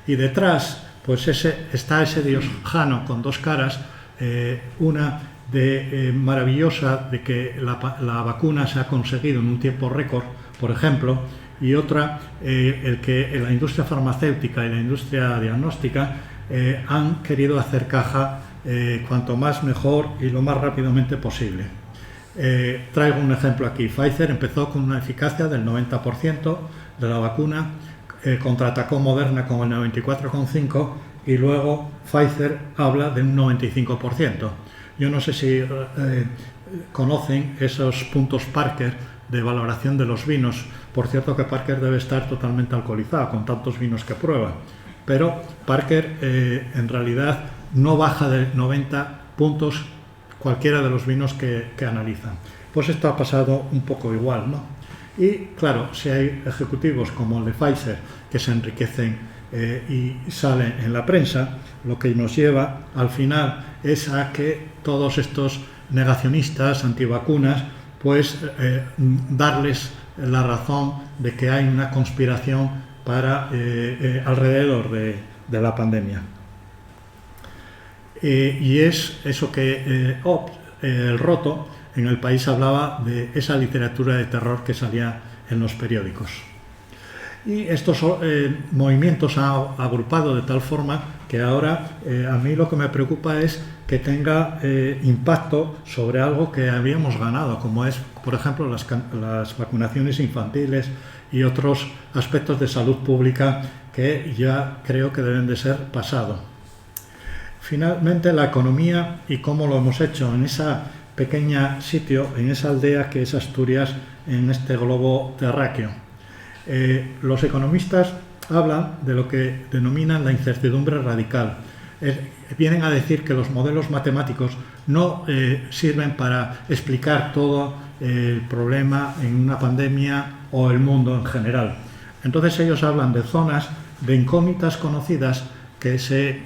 Y detrás pues está ese Dios Jano con dos caras, una maravillosa de que la vacuna se ha conseguido en un tiempo récord, por ejemplo, y otra el que la industria farmacéutica y la industria diagnóstica han querido hacer caja cuanto más mejor y lo más rápidamente posible. Traigo un ejemplo aquí. Pfizer empezó con una eficacia del 90% de la vacuna, contraatacó Moderna con el 94,5% y luego Pfizer habla de un 95%. Yo no sé si conocen esos puntos Parker de valoración de los vinos. Por cierto que Parker debe estar totalmente alcoholizado con tantos vinos que prueba. Pero Parker en realidad no baja de 90 puntos cualquiera de los vinos que analizan. Pues esto ha pasado un poco igual, ¿no? Y claro, si hay ejecutivos como el de Pfizer que se enriquecen y salen en la prensa, lo que nos lleva al final es a que todos estos negacionistas antivacunas pues darles la razón de que hay una conspiración alrededor de la pandemia. Y es eso que el Roto en El País hablaba de esa literatura de terror que salía en los periódicos. Y estos movimientos se han agrupado de tal forma que ahora a mí lo que me preocupa es que tenga impacto sobre algo que habíamos ganado, como es, por ejemplo, las vacunaciones infantiles y otros aspectos de salud pública que ya creo que deben de ser pasado. Finalmente, la economía y cómo lo hemos hecho en ese pequeño sitio, en esa aldea que es Asturias, en este globo terráqueo. Los economistas hablan de lo que denominan la incertidumbre radical. Vienen a decir que los modelos matemáticos no sirven para explicar todo el problema en una pandemia o el mundo en general. Entonces ellos hablan de zonas de incógnitas conocidas que se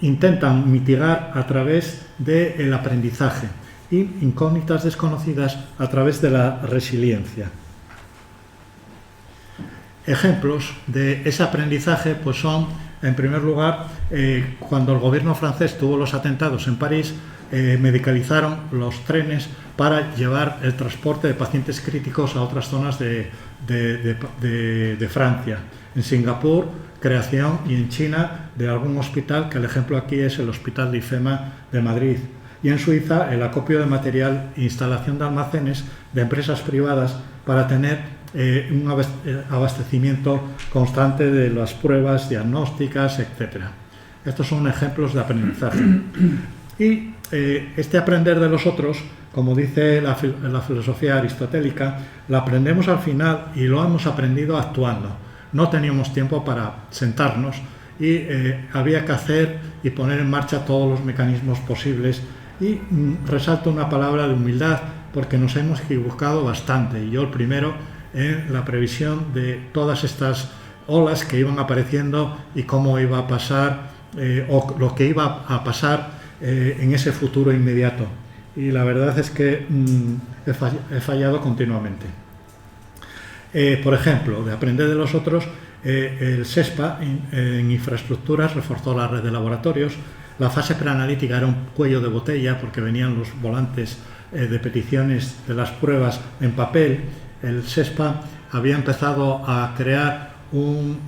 intentan mitigar a través del aprendizaje y incógnitas desconocidas a través de la resiliencia. Ejemplos de ese aprendizaje pues son, en primer lugar, cuando el gobierno francés tuvo los atentados en París, medicalizaron los trenes para llevar el transporte de pacientes críticos a otras zonas de Francia. En Singapur, creación, y en China, de algún hospital, que el ejemplo aquí es el Hospital de IFEMA de Madrid. Y en Suiza, el acopio de material e instalación de almacenes de empresas privadas para tener un abastecimiento constante de las pruebas diagnósticas, etc. Estos son ejemplos de aprendizaje. Y este aprender de los otros, como dice la filosofía aristotélica, lo aprendemos al final y lo hemos aprendido actuando. No teníamos tiempo para sentarnos y había que hacer y poner en marcha todos los mecanismos posibles. Y resalto una palabra de humildad, porque nos hemos equivocado bastante, y yo el primero, en la previsión de todas estas olas que iban apareciendo y cómo iba a pasar o lo que iba a pasar en ese futuro inmediato. Y la verdad es que he fallado continuamente. Por ejemplo, de aprender de los otros, el SESPA en infraestructuras reforzó la red de laboratorios. La fase preanalítica era un cuello de botella porque venían los volantes de peticiones de las pruebas en papel. El SESPA había empezado a crear un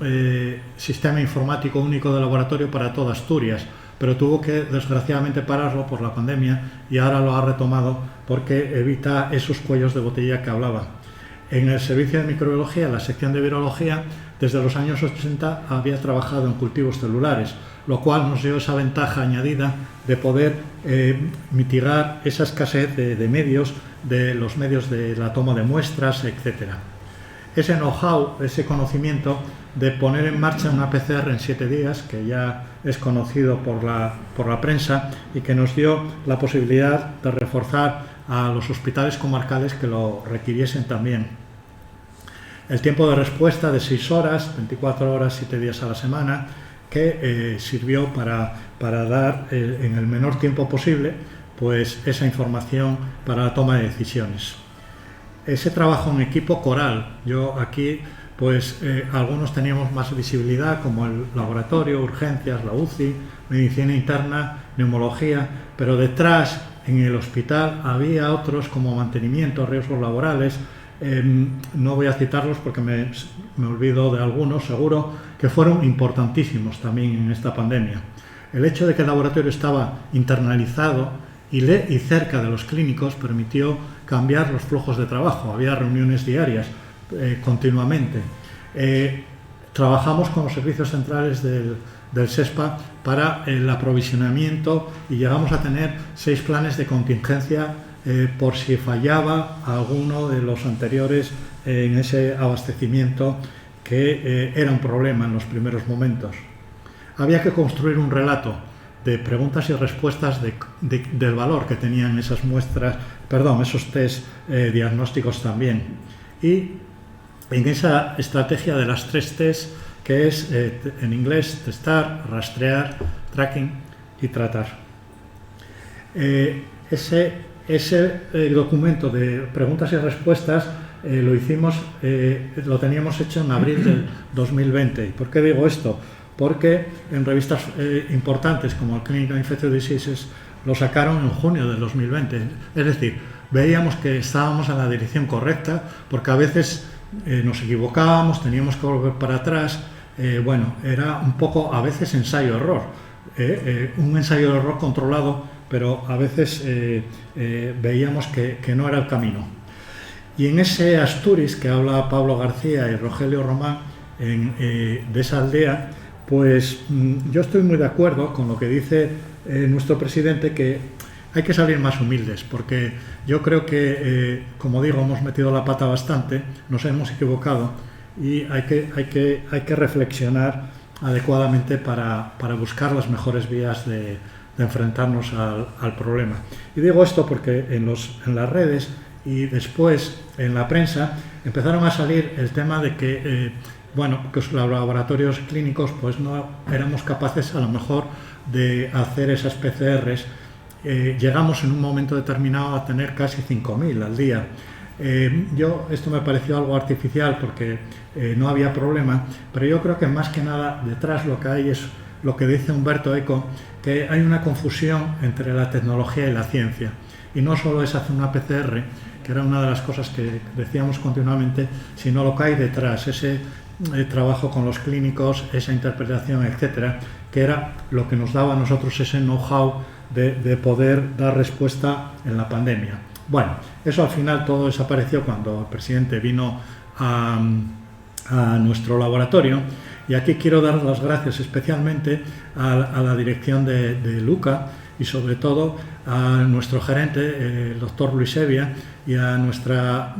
sistema informático único de laboratorio para toda Asturias, pero tuvo que desgraciadamente pararlo por la pandemia y ahora lo ha retomado porque evita esos cuellos de botella que hablaba. En el servicio de microbiología, la sección de virología, desde los años 80 había trabajado en cultivos celulares, lo cual nos dio esa ventaja añadida de poder mitigar esa escasez de medios, de los medios de la toma de muestras, etc. Ese know-how, ese conocimiento de poner en marcha una PCR en 7 días, que ya es conocido por la prensa y que nos dio la posibilidad de reforzar a los hospitales comarcales que lo requiriesen también. El tiempo de respuesta de 6 horas, 24 horas, 7 días a la semana, que sirvió para dar en el menor tiempo posible pues esa información para la toma de decisiones. Ese trabajo en equipo coral, yo aquí pues algunos teníamos más visibilidad, como el laboratorio, urgencias, la UCI, medicina interna, neumología, pero detrás en el hospital había otros como mantenimiento, riesgos laborales. No voy a citarlos porque me olvido de algunos, seguro, que fueron importantísimos también en esta pandemia. El hecho de que el laboratorio estaba internalizado y cerca de los clínicos permitió cambiar los flujos de trabajo. Había reuniones diarias continuamente. Trabajamos con los servicios centrales del SESPA para el aprovisionamiento y llegamos a tener 6 planes de contingencia por si fallaba alguno de los anteriores en ese abastecimiento, que era un problema en los primeros momentos. Había que construir un relato de preguntas y respuestas del valor que tenían esas muestras, esos test diagnósticos también. Y en esa estrategia de las 3 T's, que es en inglés testar, rastrear, tracking y tratar. Ese documento de preguntas y respuestas lo teníamos hecho en abril del 2020. ¿Y por qué digo esto? Porque en revistas importantes como el Clinical Infectious Diseases lo sacaron en junio del 2020. Es decir, veíamos que estábamos en la dirección correcta, porque a veces nos equivocábamos, teníamos que volver para atrás. Bueno, era un poco a veces ensayo-error, un ensayo-error controlado, pero a veces veíamos que no era el camino. Y en ese Asturias que habla Pablo García y Rogelio Román, de esa aldea, pues yo estoy muy de acuerdo con lo que dice nuestro presidente, que hay que salir más humildes, porque yo creo que, como digo, hemos metido la pata bastante, nos hemos equivocado y hay que reflexionar adecuadamente para buscar las mejores vías de enfrentarnos al problema. Y digo esto porque en las redes y después en la prensa empezaron a salir el tema de que, que los laboratorios clínicos pues no éramos capaces a lo mejor de hacer esas PCRs. Llegamos en un momento determinado a tener casi 5.000 al día. Esto me pareció algo artificial porque no había problema, pero yo creo que más que nada detrás lo que hay es lo que dice Humberto Eco, que hay una confusión entre la tecnología y la ciencia. Y no solo es hacer una PCR, que era una de las cosas que decíamos continuamente, sino lo que hay detrás, ese trabajo con los clínicos, esa interpretación, etcétera, que era lo que nos daba a nosotros ese know-how de poder dar respuesta en la pandemia. Bueno, eso al final todo desapareció cuando el presidente vino a nuestro laboratorio, y aquí quiero dar las gracias especialmente a la dirección de Luca y sobre todo a nuestro gerente, el doctor Luis Evia, y a nuestra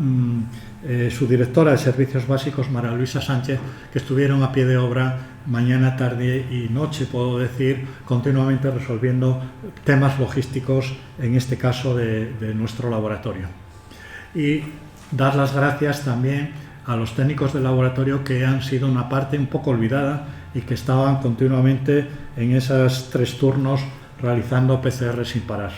subdirectora de Servicios Básicos, María Luisa Sánchez, que estuvieron a pie de obra mañana, tarde y noche, puedo decir, continuamente resolviendo temas logísticos, en este caso de nuestro laboratorio. Y dar las gracias también a los técnicos del laboratorio, que han sido una parte un poco olvidada y que estaban continuamente en esos 3 turnos realizando PCR sin parar.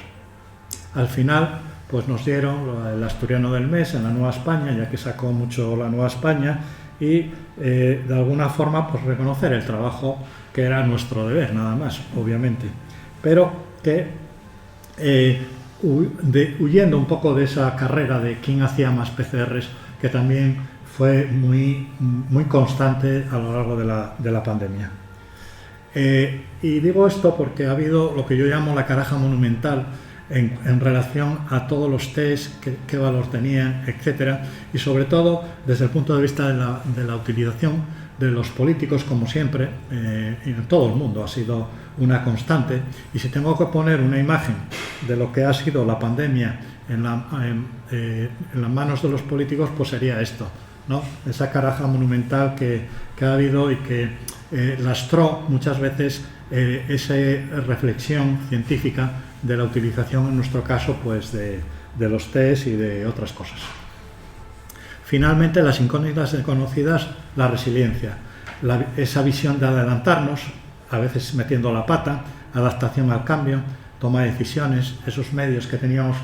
Al final, pues nos dieron el Asturiano del Mes en la Nueva España, ya que sacó mucho la Nueva España, y de alguna forma pues reconocer el trabajo que era nuestro deber, nada más, obviamente. Pero que huyendo un poco de esa carrera de quién hacía más PCRs, que también fue muy constante a lo largo de la pandemia. Y digo esto porque ha habido lo que yo llamo la caraja monumental en relación a todos los test, qué valor tenían, etcétera, y sobre todo desde el punto de vista de la utilización de los políticos, como siempre, en todo el mundo ha sido una constante. Y si tengo que poner una imagen de lo que ha sido la pandemia en las manos de los políticos, pues sería esto, ¿no? Esa caraja monumental que ha habido y que lastró muchas veces esa reflexión científica de la utilización, en nuestro caso, pues de los test y de otras cosas. Finalmente, las incógnitas desconocidas, la resiliencia, esa visión de adelantarnos, a veces metiendo la pata, adaptación al cambio, toma de decisiones, esos medios que teníamos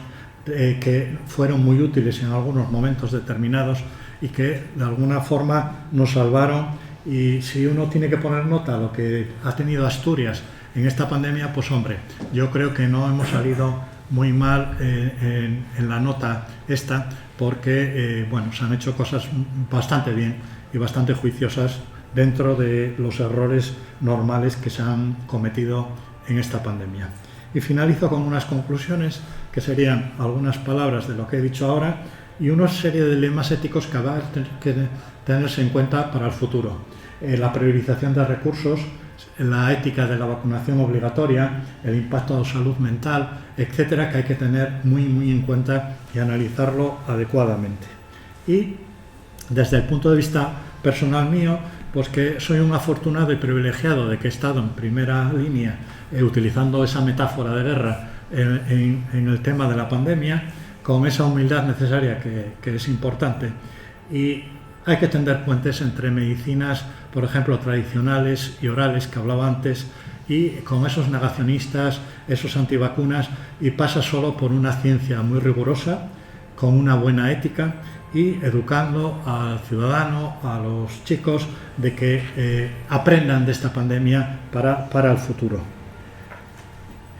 que fueron muy útiles en algunos momentos determinados y que de alguna forma nos salvaron. Y si uno tiene que poner nota a lo que ha tenido Asturias en esta pandemia, pues hombre, yo creo que no hemos salido muy mal en la nota esta, porque se han hecho cosas bastante bien y bastante juiciosas dentro de los errores normales que se han cometido en esta pandemia. Y finalizo con unas conclusiones que serían algunas palabras de lo que he dicho ahora y una serie de dilemas éticos que habrá que tenerse en cuenta para el futuro. La priorización de recursos, la ética de la vacunación obligatoria, el impacto de salud mental, etcétera, que hay que tener muy en cuenta y analizarlo adecuadamente. Y desde el punto de vista personal mío, pues que soy un afortunado y privilegiado de que he estado en primera línea utilizando esa metáfora de guerra en el tema de la pandemia, con esa humildad necesaria que es importante. Y hay que tender puentes entre medicinas, por ejemplo, tradicionales y orales, que hablaba antes, y con esos negacionistas, esos antivacunas, y pasa solo por una ciencia muy rigurosa, con una buena ética, y educando al ciudadano, a los chicos, de que aprendan de esta pandemia para el futuro.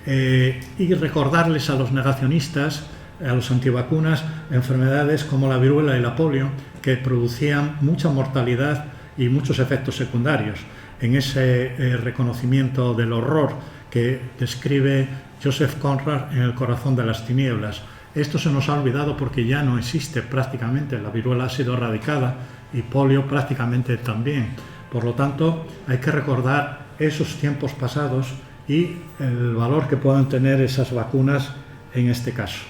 Y recordarles a los negacionistas, a los antivacunas, enfermedades como la viruela y la polio, que producían mucha mortalidad y muchos efectos secundarios. En ese reconocimiento del horror que describe Joseph Conrad en El corazón de las tinieblas. Esto se nos ha olvidado porque ya no existe prácticamente, la viruela ha sido erradicada y polio prácticamente también. Por lo tanto, hay que recordar esos tiempos pasados y el valor que puedan tener esas vacunas en este caso.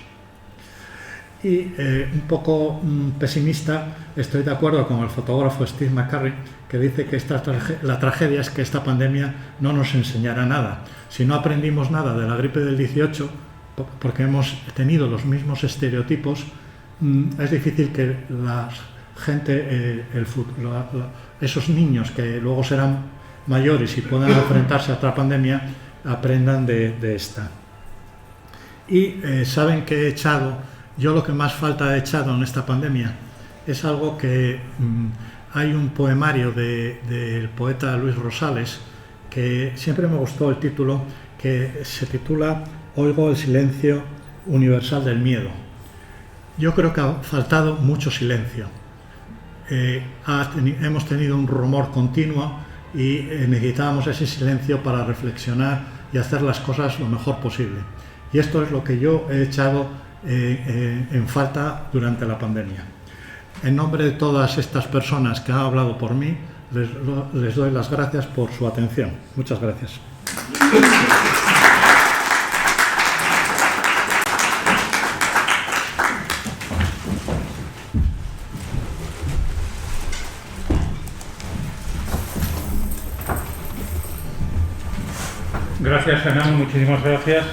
Y un poco pesimista, estoy de acuerdo con el fotógrafo Steve McCurry, que dice que la tragedia es que esta pandemia no nos enseñará nada. Si no aprendimos nada de la gripe del 18, porque hemos tenido los mismos estereotipos, es difícil que la gente, esos niños que luego serán mayores y puedan enfrentarse a otra pandemia, aprendan de esta. Y saben que he echado, yo lo que más falta he echado en esta pandemia es algo que hay un poemario del poeta Luis Rosales que siempre me gustó el título, que se titula Oigo el silencio universal del miedo. Yo creo que ha faltado mucho silencio. Hemos tenido un rumor continuo y necesitábamos ese silencio para reflexionar y hacer las cosas lo mejor posible. Y esto es lo que yo he echado en falta durante la pandemia. En nombre de todas estas personas que han hablado por mí, les doy las gracias por su atención. Muchas gracias. Gracias, Fernando, muchísimas gracias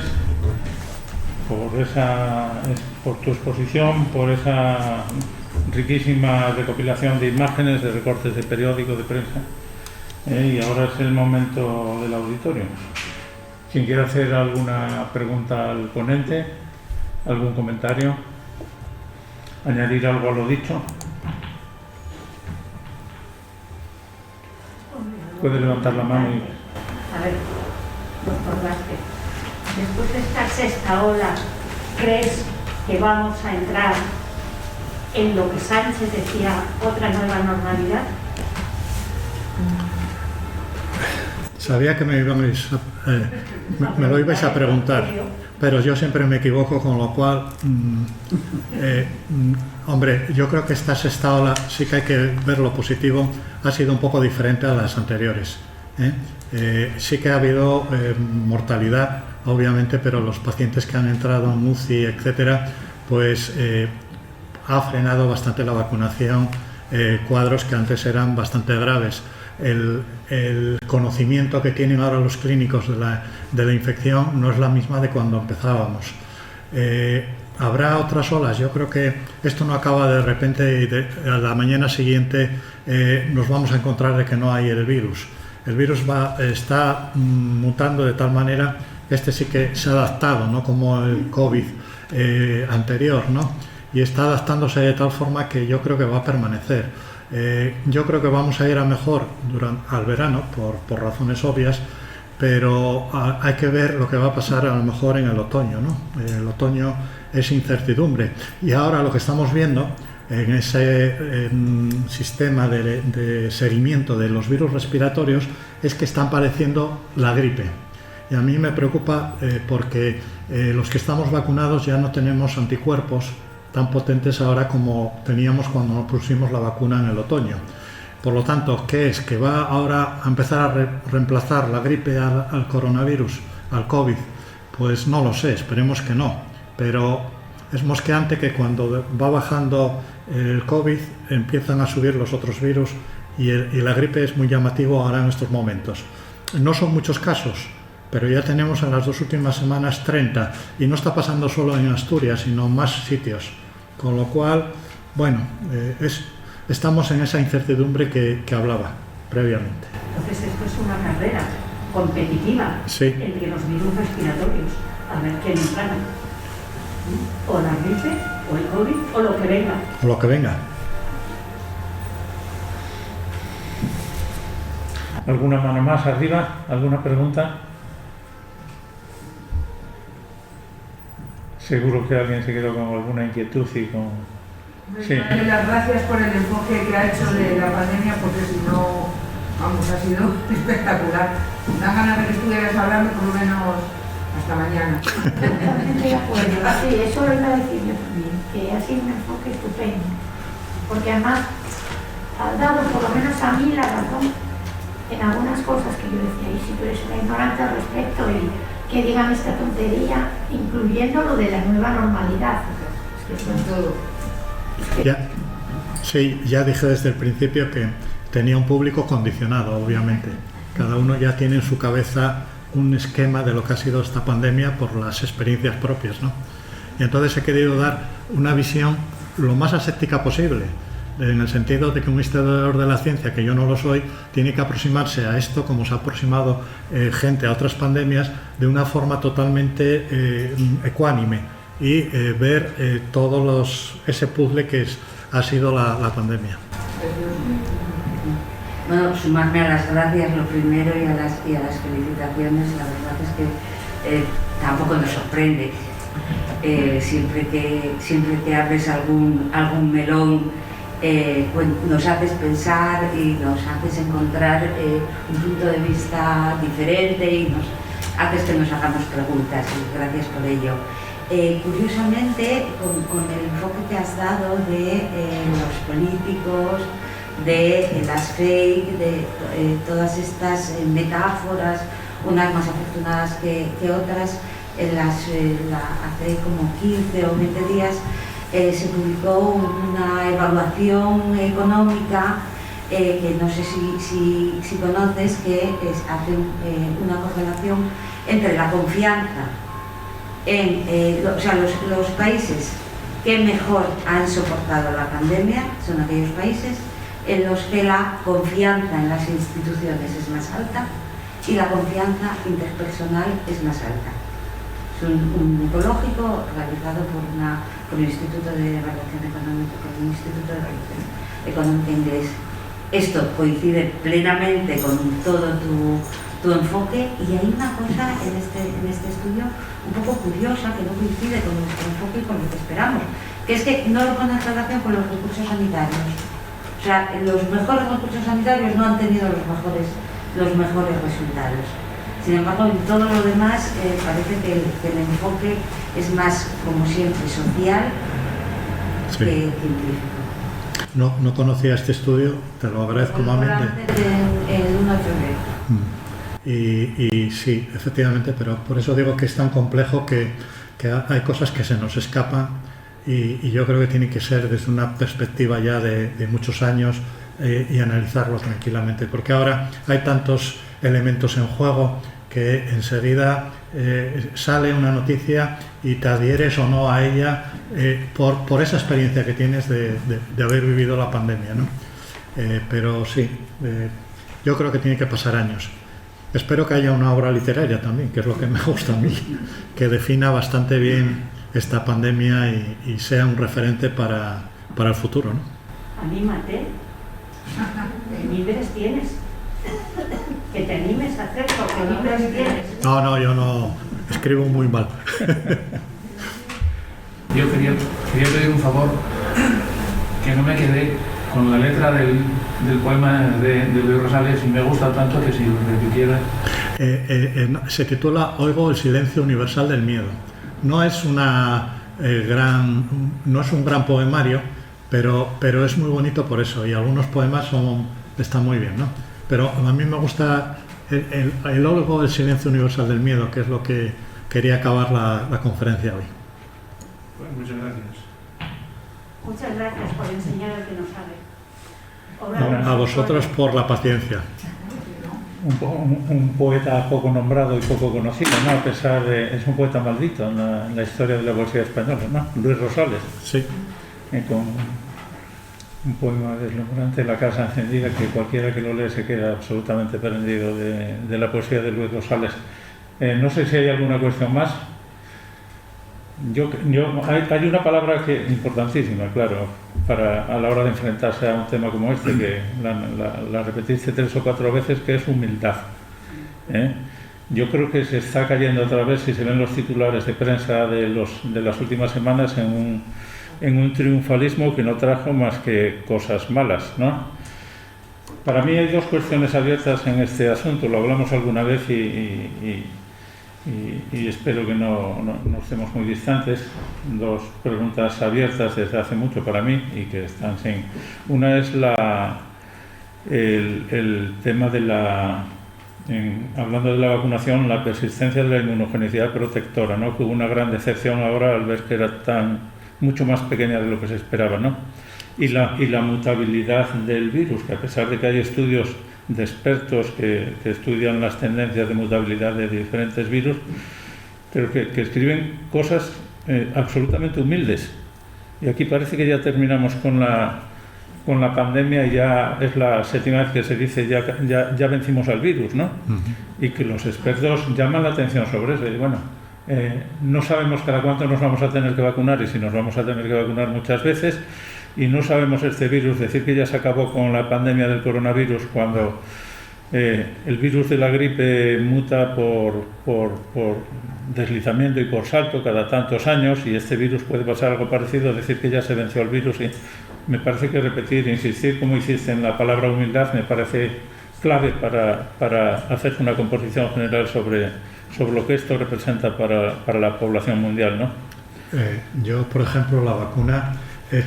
por tu exposición, por esa riquísima recopilación de imágenes, de recortes de periódico, de prensa. Y ahora es el momento del auditorio. Quien quiera hacer alguna pregunta al ponente, algún comentario, añadir algo a lo dicho, puede levantar la mano y... A ver, doctor Vázquez, después de esta sexta ola, ¿crees que vamos a entrar en lo que Sánchez decía, otra nueva normalidad? Sabía que me lo ibais a preguntar, pero yo siempre me equivoco, con lo cual, hombre, yo creo que esta sexta ola sí que hay que ver lo positivo, ha sido un poco diferente a las anteriores. Sí que ha habido mortalidad, obviamente, pero los pacientes que han entrado en UCI, etcétera, pues ha frenado bastante la vacunación, cuadros que antes eran bastante graves. El conocimiento que tienen ahora los clínicos de la infección no es la misma de cuando empezábamos. Habrá otras olas. Yo creo que esto no acaba de repente y a la mañana siguiente nos vamos a encontrar de que no hay el virus. El virus está mutando de tal manera que este sí que se ha adaptado, no como el COVID anterior, ¿no? Y está adaptándose de tal forma que yo creo que va a permanecer. Yo creo que vamos a ir a mejor al verano, por razones obvias, pero hay que ver lo que va a pasar a lo mejor en el otoño, ¿no? El otoño es incertidumbre. Y ahora lo que estamos viendo en ese sistema de seguimiento de los virus respiratorios es que están padeciendo la gripe. Y a mí me preocupa porque los que estamos vacunados ya no tenemos anticuerpos tan potentes ahora como teníamos cuando nos pusimos la vacuna en el otoño. Por lo tanto, ¿qué es? ¿Que va ahora a empezar a reemplazar la gripe al coronavirus, al COVID? Pues no lo sé, esperemos que no. Pero es mosqueante que cuando va bajando el COVID empiezan a subir los otros virus y la gripe es muy llamativo ahora en estos momentos. No son muchos casos, pero ya tenemos en las 2 últimas semanas 30 y no está pasando solo en Asturias, sino en más sitios. Con lo cual, bueno, estamos en esa incertidumbre que hablaba previamente. Entonces esto es una carrera competitiva, sí, entre los virus respiratorios, a ver quién gana. O la gripe, o el COVID, o lo que venga. O lo que venga. ¿Alguna mano más arriba? ¿Alguna pregunta? Seguro que alguien se quedó con alguna inquietud y con Sí. Darle las gracias por el enfoque que ha hecho de la pandemia, porque si no, vamos, ha sido espectacular. Da ganas de que estuvieras hablando por lo menos hasta mañana. Totalmente de acuerdo. Sí, eso lo iba a decir yo también, que ha sido un enfoque estupendo. Porque además ha dado, por lo menos a mí, la razón en algunas cosas que yo decía, y si tú eres una ignorante al respecto y que digan esta tontería, incluyendo lo de la nueva normalidad. Es que Con todo. Ya, sí, ya dije desde el principio que tenía un público condicionado, obviamente. Cada uno ya tiene en su cabeza un esquema de lo que ha sido esta pandemia por las experiencias propias, ¿no? Y entonces he querido dar una visión lo más aséptica posible, en el sentido de que un historiador de la ciencia, que yo no lo soy, tiene que aproximarse a esto como se ha aproximado gente a otras pandemias, de una forma totalmente ecuánime y ver ese puzzle que ha sido la pandemia. Bueno, sumarme a las gracias lo primero y a las felicitaciones. La verdad es que tampoco nos sorprende. Siempre que abres algún melón, pues nos haces pensar y nos haces encontrar un punto de vista diferente y nos haces que nos hagamos preguntas, y gracias por ello. Curiosamente, con el enfoque que has dado de los políticos, de las fake, de todas estas metáforas, unas más afortunadas que otras, hace como 15 o 20 días se publicó una evaluación económica que no sé si conoces, que hace una correlación entre la confianza los países que mejor han soportado la pandemia son aquellos países en los que la confianza en las instituciones es más alta y la confianza interpersonal es más alta. Es un ecológico realizado por el Instituto de Evaluación Económica, por el Instituto de Evaluación Económica Inglés. Esto coincide plenamente con todo tu enfoque, y hay una cosa en este estudio un poco curiosa que no coincide con nuestro enfoque y con lo que esperamos, que es que no lo pone en relación con los recursos sanitarios. O sea, los mejores recursos sanitarios no han tenido los mejores resultados. Sin embargo, en todo lo demás parece que el enfoque es más, como siempre, social que científico. No conocía este estudio, te lo agradezco nuevamente. El 1 de febrero. Y sí, efectivamente, pero por eso digo que es tan complejo que hay cosas que se nos escapan, y yo creo que tiene que ser desde una perspectiva ya de muchos años y analizarlo tranquilamente, porque ahora hay tantos elementos en juego que enseguida sale una noticia y te adhieres o no a ella por esa experiencia que tienes de haber vivido la pandemia, ¿no? Pero sí, yo creo que tiene que pasar años. Espero que haya una obra literaria también, que es lo que me gusta a mí, que defina bastante bien esta pandemia y sea un referente para el futuro, ¿no? Anímate. Libres tienes. Que te animes a hacerlo, que libres tienes. No, yo no escribo muy mal. Yo quería pedir un favor, que no me quedé con la letra del poema de Luis Rosales, y me gusta tanto que si lo repitiera. Se titula Oigo el silencio universal del miedo. No es un gran poemario, pero es muy bonito por eso, y algunos poemas están muy bien, ¿no? Pero a mí me gusta el Oigo el silencio universal del miedo, que es lo que quería acabar la conferencia hoy. Pues muchas gracias. Muchas gracias por enseñar al que no sabe. A vosotros por la paciencia. Un poeta poco nombrado y poco conocido, ¿no? A pesar de... Es un poeta maldito en la historia de la poesía española, ¿no? Luis Rosales. Sí. Con un poema deslumbrante, La casa encendida, que cualquiera que lo lee se queda absolutamente prendido de la poesía de Luis Rosales. No sé si hay alguna cuestión más. Hay una palabra que importantísima, claro, a la hora de enfrentarse a un tema como este, que la repetiste 3 o 4 veces, que es humildad. Yo creo que se está cayendo otra vez, si se ven los titulares de prensa de las últimas semanas, en en un triunfalismo que no trajo más que cosas malas, ¿no? Para mí hay dos cuestiones abiertas en este asunto, lo hablamos alguna vez y espero que no estemos muy distantes. Dos preguntas abiertas desde hace mucho para mí y que están sin... Una es el tema de hablando de la vacunación, la persistencia de la inmunogenicidad protectora, ¿no? Que hubo una gran decepción ahora al ver que era mucho más pequeña de lo que se esperaba, ¿no? Y la mutabilidad del virus, que a pesar de que hay estudios de expertos que estudian las tendencias de mutabilidad de diferentes virus, pero que escriben cosas absolutamente humildes. Y aquí parece que ya terminamos con la pandemia y ya es la séptima vez que se dice ya vencimos al virus, ¿no? Y que los expertos llaman la atención sobre eso. Y bueno, no sabemos cada cuánto nos vamos a tener que vacunar y si nos vamos a tener que vacunar muchas veces. Y no sabemos este virus, decir que ya se acabó con la pandemia del coronavirus cuando el virus de la gripe muta por deslizamiento y por salto cada tantos años, y este virus puede pasar algo parecido, decir que ya se venció el virus. Y me parece que repetir, insistir como hiciste en la palabra humildad me parece clave para hacer una composición general sobre lo que esto representa para la población mundial, ¿no? Yo, por ejemplo, la vacuna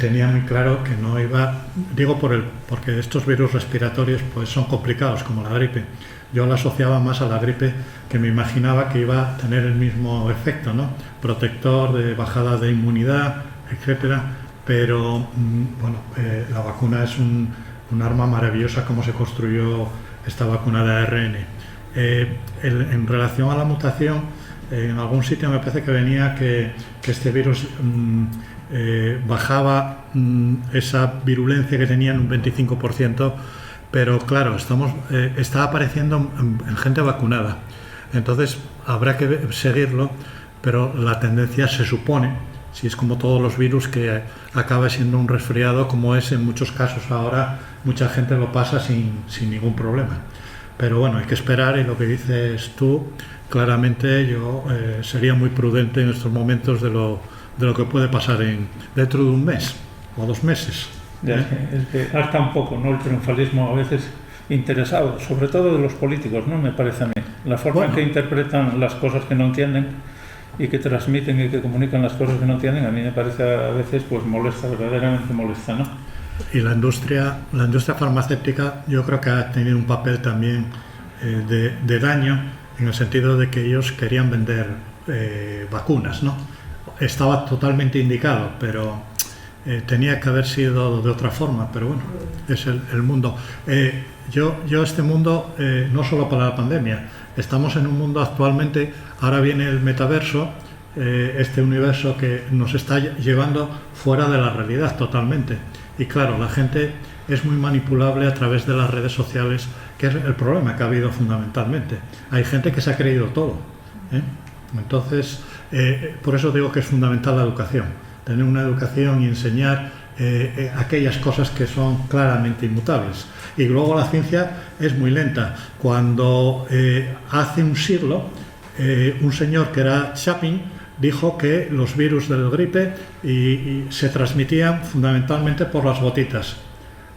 tenía muy claro que no iba, digo porque estos virus respiratorios pues son complicados como la gripe. Yo la asociaba más a la gripe, que me imaginaba que iba a tener el mismo efecto, ¿no? Protector, de bajada de inmunidad, etcétera. Pero bueno, la vacuna es un arma maravillosa, como se construyó esta vacuna de ARN. En relación a la mutación, en algún sitio me parece que venía que este virus bajaba esa virulencia que tenía en un 25%, pero claro, está apareciendo en gente vacunada. Entonces habrá que seguirlo, pero la tendencia se supone, si es como todos los virus, que acaba siendo un resfriado, como es en muchos casos ahora, mucha gente lo pasa sin ningún problema. Pero bueno, hay que esperar, y lo que dices tú, claramente yo sería muy prudente en estos momentos de lo que puede pasar dentro de un mes o 2 meses. Es que harta un poco, ¿no? El triunfalismo a veces interesado, sobre todo de los políticos, ¿no? Me parece a mí. La forma en que interpretan las cosas que no entienden y que transmiten y que comunican las cosas que no entienden, a mí me parece a veces pues molesta, verdaderamente molesta, ¿no? Y la industria farmacéutica yo creo que ha tenido un papel también de daño, en el sentido de que ellos querían vender vacunas, ¿no? Estaba totalmente indicado, pero tenía que haber sido de otra forma, pero bueno, es el mundo. Yo este mundo, no solo para la pandemia, estamos en un mundo actualmente, ahora viene el metaverso, este universo que nos está llevando fuera de la realidad totalmente. Y claro, la gente es muy manipulable a través de las redes sociales, que es el problema que ha habido fundamentalmente. Hay gente que se ha creído todo, ¿eh? Entonces, por eso digo que es fundamental la educación, tener una educación y enseñar aquellas cosas que son claramente inmutables. Y luego la ciencia es muy lenta. Cuando hace un siglo, un señor que era Chapin dijo que los virus del gripe se transmitían fundamentalmente por las gotitas.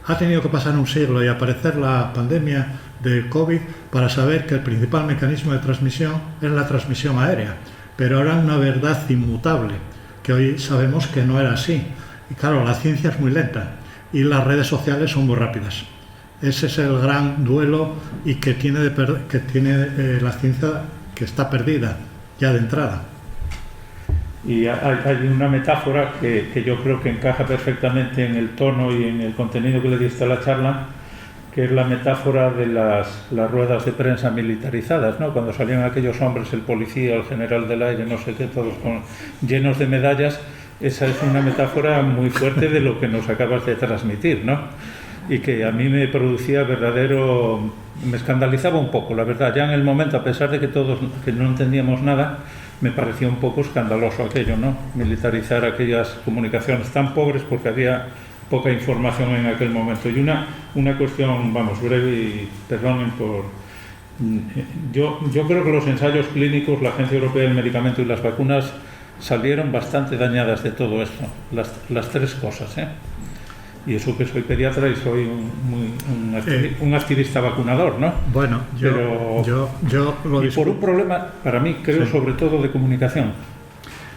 Ha tenido que pasar un siglo y aparecer la pandemia del COVID para saber que el principal mecanismo de transmisión es la transmisión aérea, pero era una verdad inmutable, que hoy sabemos que no era así. Y claro, la ciencia es muy lenta y las redes sociales son muy rápidas. Ese es el gran duelo y que tiene la ciencia, que está perdida ya de entrada. Y hay una metáfora que yo creo que encaja perfectamente en el tono y en el contenido que le diste a la charla, que es la metáfora de las ruedas de prensa militarizadas, ¿no? Cuando salían aquellos hombres, el policía, el general del aire, no sé qué, todos llenos de medallas. Esa es una metáfora muy fuerte de lo que nos acabas de transmitir, ¿no? Y que a mí me producía me escandalizaba un poco, la verdad. Ya en el momento, a pesar de que no entendíamos nada, me parecía un poco escandaloso aquello, ¿no? Militarizar aquellas comunicaciones tan pobres porque había poca información en aquel momento. Y una cuestión, vamos, breve, y perdonen por... Yo creo que los ensayos clínicos, la Agencia Europea del Medicamento y las vacunas salieron bastante dañadas de todo esto, las tres cosas, ¿eh? Y eso que soy pediatra y soy un activista vacunador, ¿no? Bueno, yo lo y por un problema, para mí, creo, sí, sobre todo de comunicación.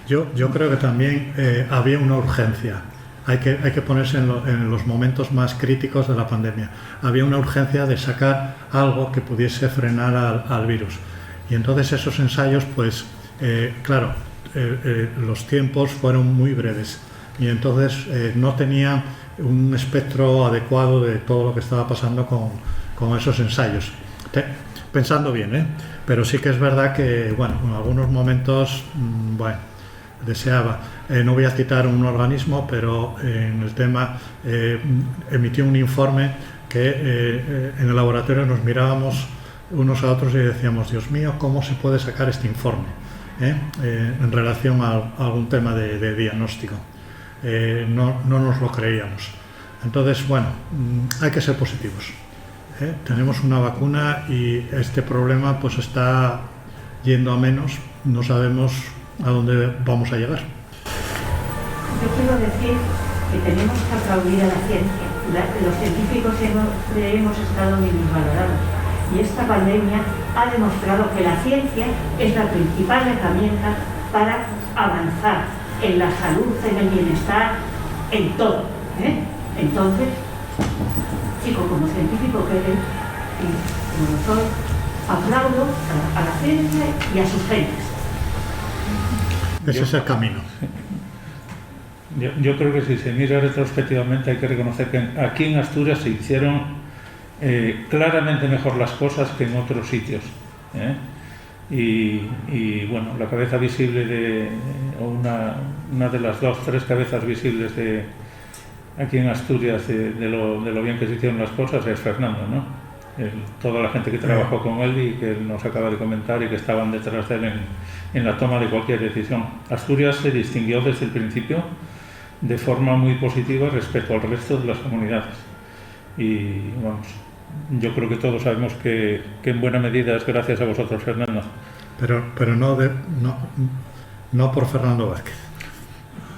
Yo creo que también había una urgencia. Hay que ponerse en los momentos más críticos de la pandemia. Había una urgencia de sacar algo que pudiese frenar al virus. Y entonces esos ensayos, pues, claro, los tiempos fueron muy breves. Y entonces no tenía un espectro adecuado de todo lo que estaba pasando con esos ensayos. Pensando bien, ¿eh? Pero sí que es verdad que, bueno, en algunos momentos, bueno, deseaba. No voy a citar un organismo, pero en el tema emitió un informe que en el laboratorio nos mirábamos unos a otros y decíamos, Dios mío, ¿cómo se puede sacar este informe? En relación a algún tema de diagnóstico. No nos lo creíamos. Entonces, bueno, hay que ser positivos. Tenemos una vacuna y este problema pues está yendo a menos. No sabemos a dónde vamos a llegar. Yo quiero decir que tenemos que aplaudir a la ciencia. Los científicos hemos estado minusvalorados y esta pandemia ha demostrado que la ciencia es la principal herramienta para avanzar en la salud, en el bienestar, en todo. Entonces, chico, como científico que eres, y como soy, aplaudo a la ciencia y a sus gentes. Ese es el camino. Yo creo que si se mira retrospectivamente hay que reconocer que aquí en Asturias se hicieron claramente mejor las cosas que en otros sitios. Y bueno, la cabeza visible o una de las 2-3 cabezas visibles de aquí en Asturias de lo bien que se hicieron las cosas es Fernando, ¿no? Toda la gente que trabajó con él y que él nos acaba de comentar y que estaban detrás de él en la toma de cualquier decisión. Asturias se distinguió desde el principio de forma muy positiva respecto al resto de las comunidades. Y vamos, yo creo que todos sabemos que en buena medida es gracias a vosotros, Fernando. Pero no por Fernando Vázquez.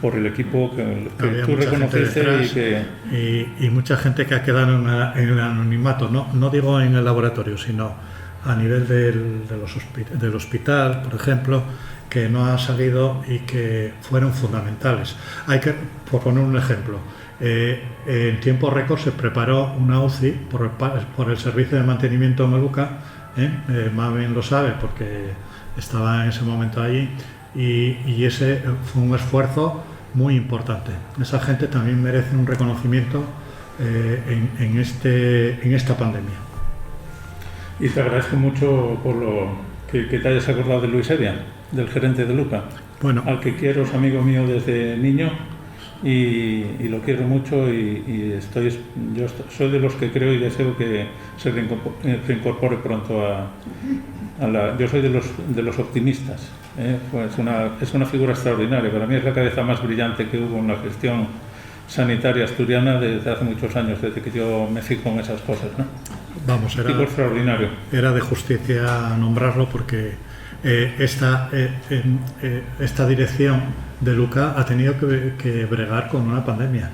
Por el equipo que tú reconociste y mucha gente que ha quedado en el anonimato, no digo en el laboratorio, sino a nivel del hospital, por ejemplo, que no han salido y que fueron fundamentales. Por poner un ejemplo, en tiempo récord se preparó una UCI por el Servicio de Mantenimiento de Meluca, Mamen lo sabe porque estaba en ese momento allí, y ese fue un esfuerzo muy importante. Esa gente también merece un reconocimiento en esta pandemia. Y te agradezco mucho por lo que te hayas acordado de Luis Evia, del gerente de Luca, bueno, al que quiero, es amigo mío desde niño y lo quiero mucho y yo soy de los que creo y deseo que se reincorpore pronto yo soy de los optimistas. Pues es una figura extraordinaria. Para mí es la cabeza más brillante que hubo en la gestión sanitaria asturiana desde hace muchos años, desde que yo me fijo en esas cosas, ¿no? Vamos, extraordinario. Era de justicia nombrarlo porque esta dirección de Luca ha tenido que bregar con una pandemia.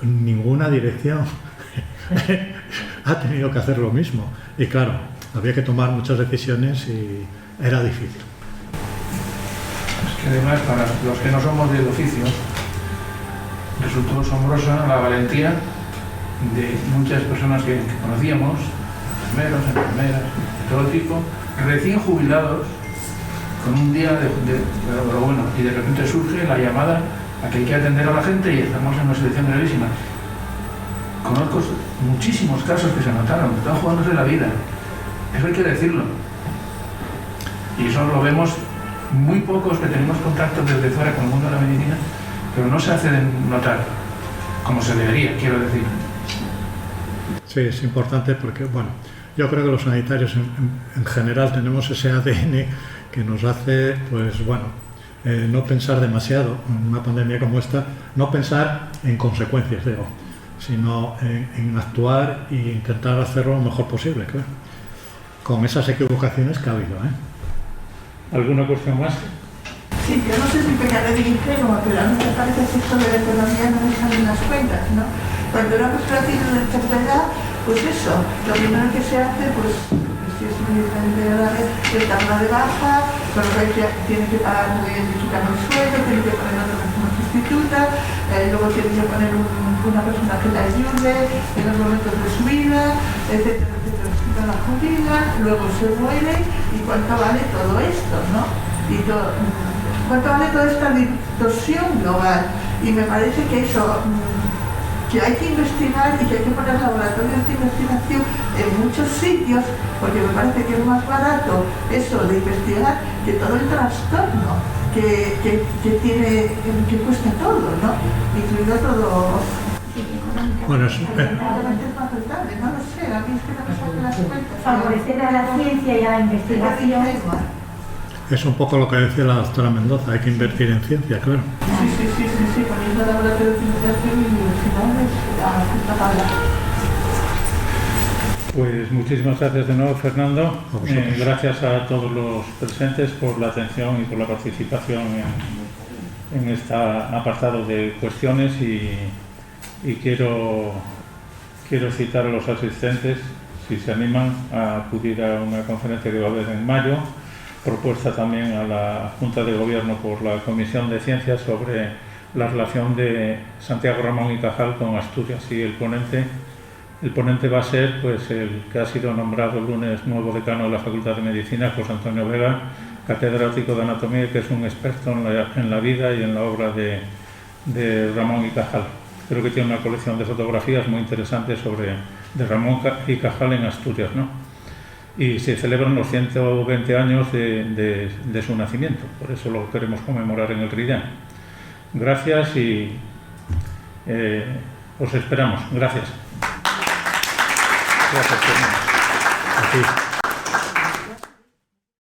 Ninguna dirección ha tenido que hacer lo mismo. Y claro, había que tomar muchas decisiones y era difícil. Es que además, para los que no somos del oficio, resultó asombrosa la valentía de muchas personas que conocíamos, enfermeros, enfermeras, de todo tipo, recién jubilados, con un día pero bueno, y de repente surge la llamada a que hay que atender a la gente y estamos en una situación gravísima. Conozco muchísimos casos que se notaron, están jugándose la vida, eso hay que decirlo. Y eso lo vemos muy pocos que tenemos contacto desde fuera con el mundo de la medicina, pero no se hace notar como se debería, quiero decir. Sí, es importante porque, bueno, yo creo que los sanitarios en general tenemos ese ADN que nos hace, pues bueno, no pensar demasiado en una pandemia como esta, no pensar en consecuencias, digo, sino en actuar e intentar hacerlo lo mejor posible, claro, con esas equivocaciones que ha habido, ¿Alguna cuestión más? Sí, yo no sé si pecaré de ingenua, pero a mí me parece que esto de la economía no me salen las cuentas, ¿no? Cuando una persona tiene una enfermedad, pues eso, lo primero que se hace, pues si es muy grave, es darla de baja, con lo que tiene que pagar, le quitan el sueldo, tiene que poner otra persona sustituta, luego tiene que poner una persona que la ayude en los momentos de su vida, etcétera, etcétera. No la jubilan, luego se muere, y cuánto vale todo esto, ¿no? Y cuánto vale toda esta distorsión global. Y me parece que eso, que hay que investigar y que hay que poner laboratorios de investigación en muchos sitios, porque me parece que es más barato eso de investigar que todo el trastorno que tiene, que cuesta todo, ¿no? Incluido todo. Bueno, eso, No lo sé, a mí es que no me salen las cuentas. Favorecer a la ciencia y a la investigación. es un poco lo que decía la doctora Mendoza, hay que invertir en ciencia, claro. Sí, poniendo laboratorios de investigación y universidades a punta pala. Pues muchísimas gracias de nuevo, Fernando. A vosotros. Gracias a todos los presentes por la atención y por la participación en este apartado de cuestiones y quiero citar a los asistentes, si se animan, a acudir a una conferencia que va a haber en mayo, propuesta también a la Junta de Gobierno por la Comisión de Ciencias sobre la relación de Santiago Ramón y Cajal con Asturias, y el ponente va a ser pues el que ha sido nombrado el lunes nuevo decano de la Facultad de Medicina, José Antonio Vega, catedrático de Anatomía, que es un experto en la vida y en la obra de Ramón y Cajal. Creo que tiene una colección de fotografías muy interesantes de Ramón y Cajal en Asturias, ¿no? Y se celebran los 120 años de su nacimiento, por eso lo queremos conmemorar en el Ridian. Gracias y os esperamos. Gracias. Gracias, Fernando. Aquí.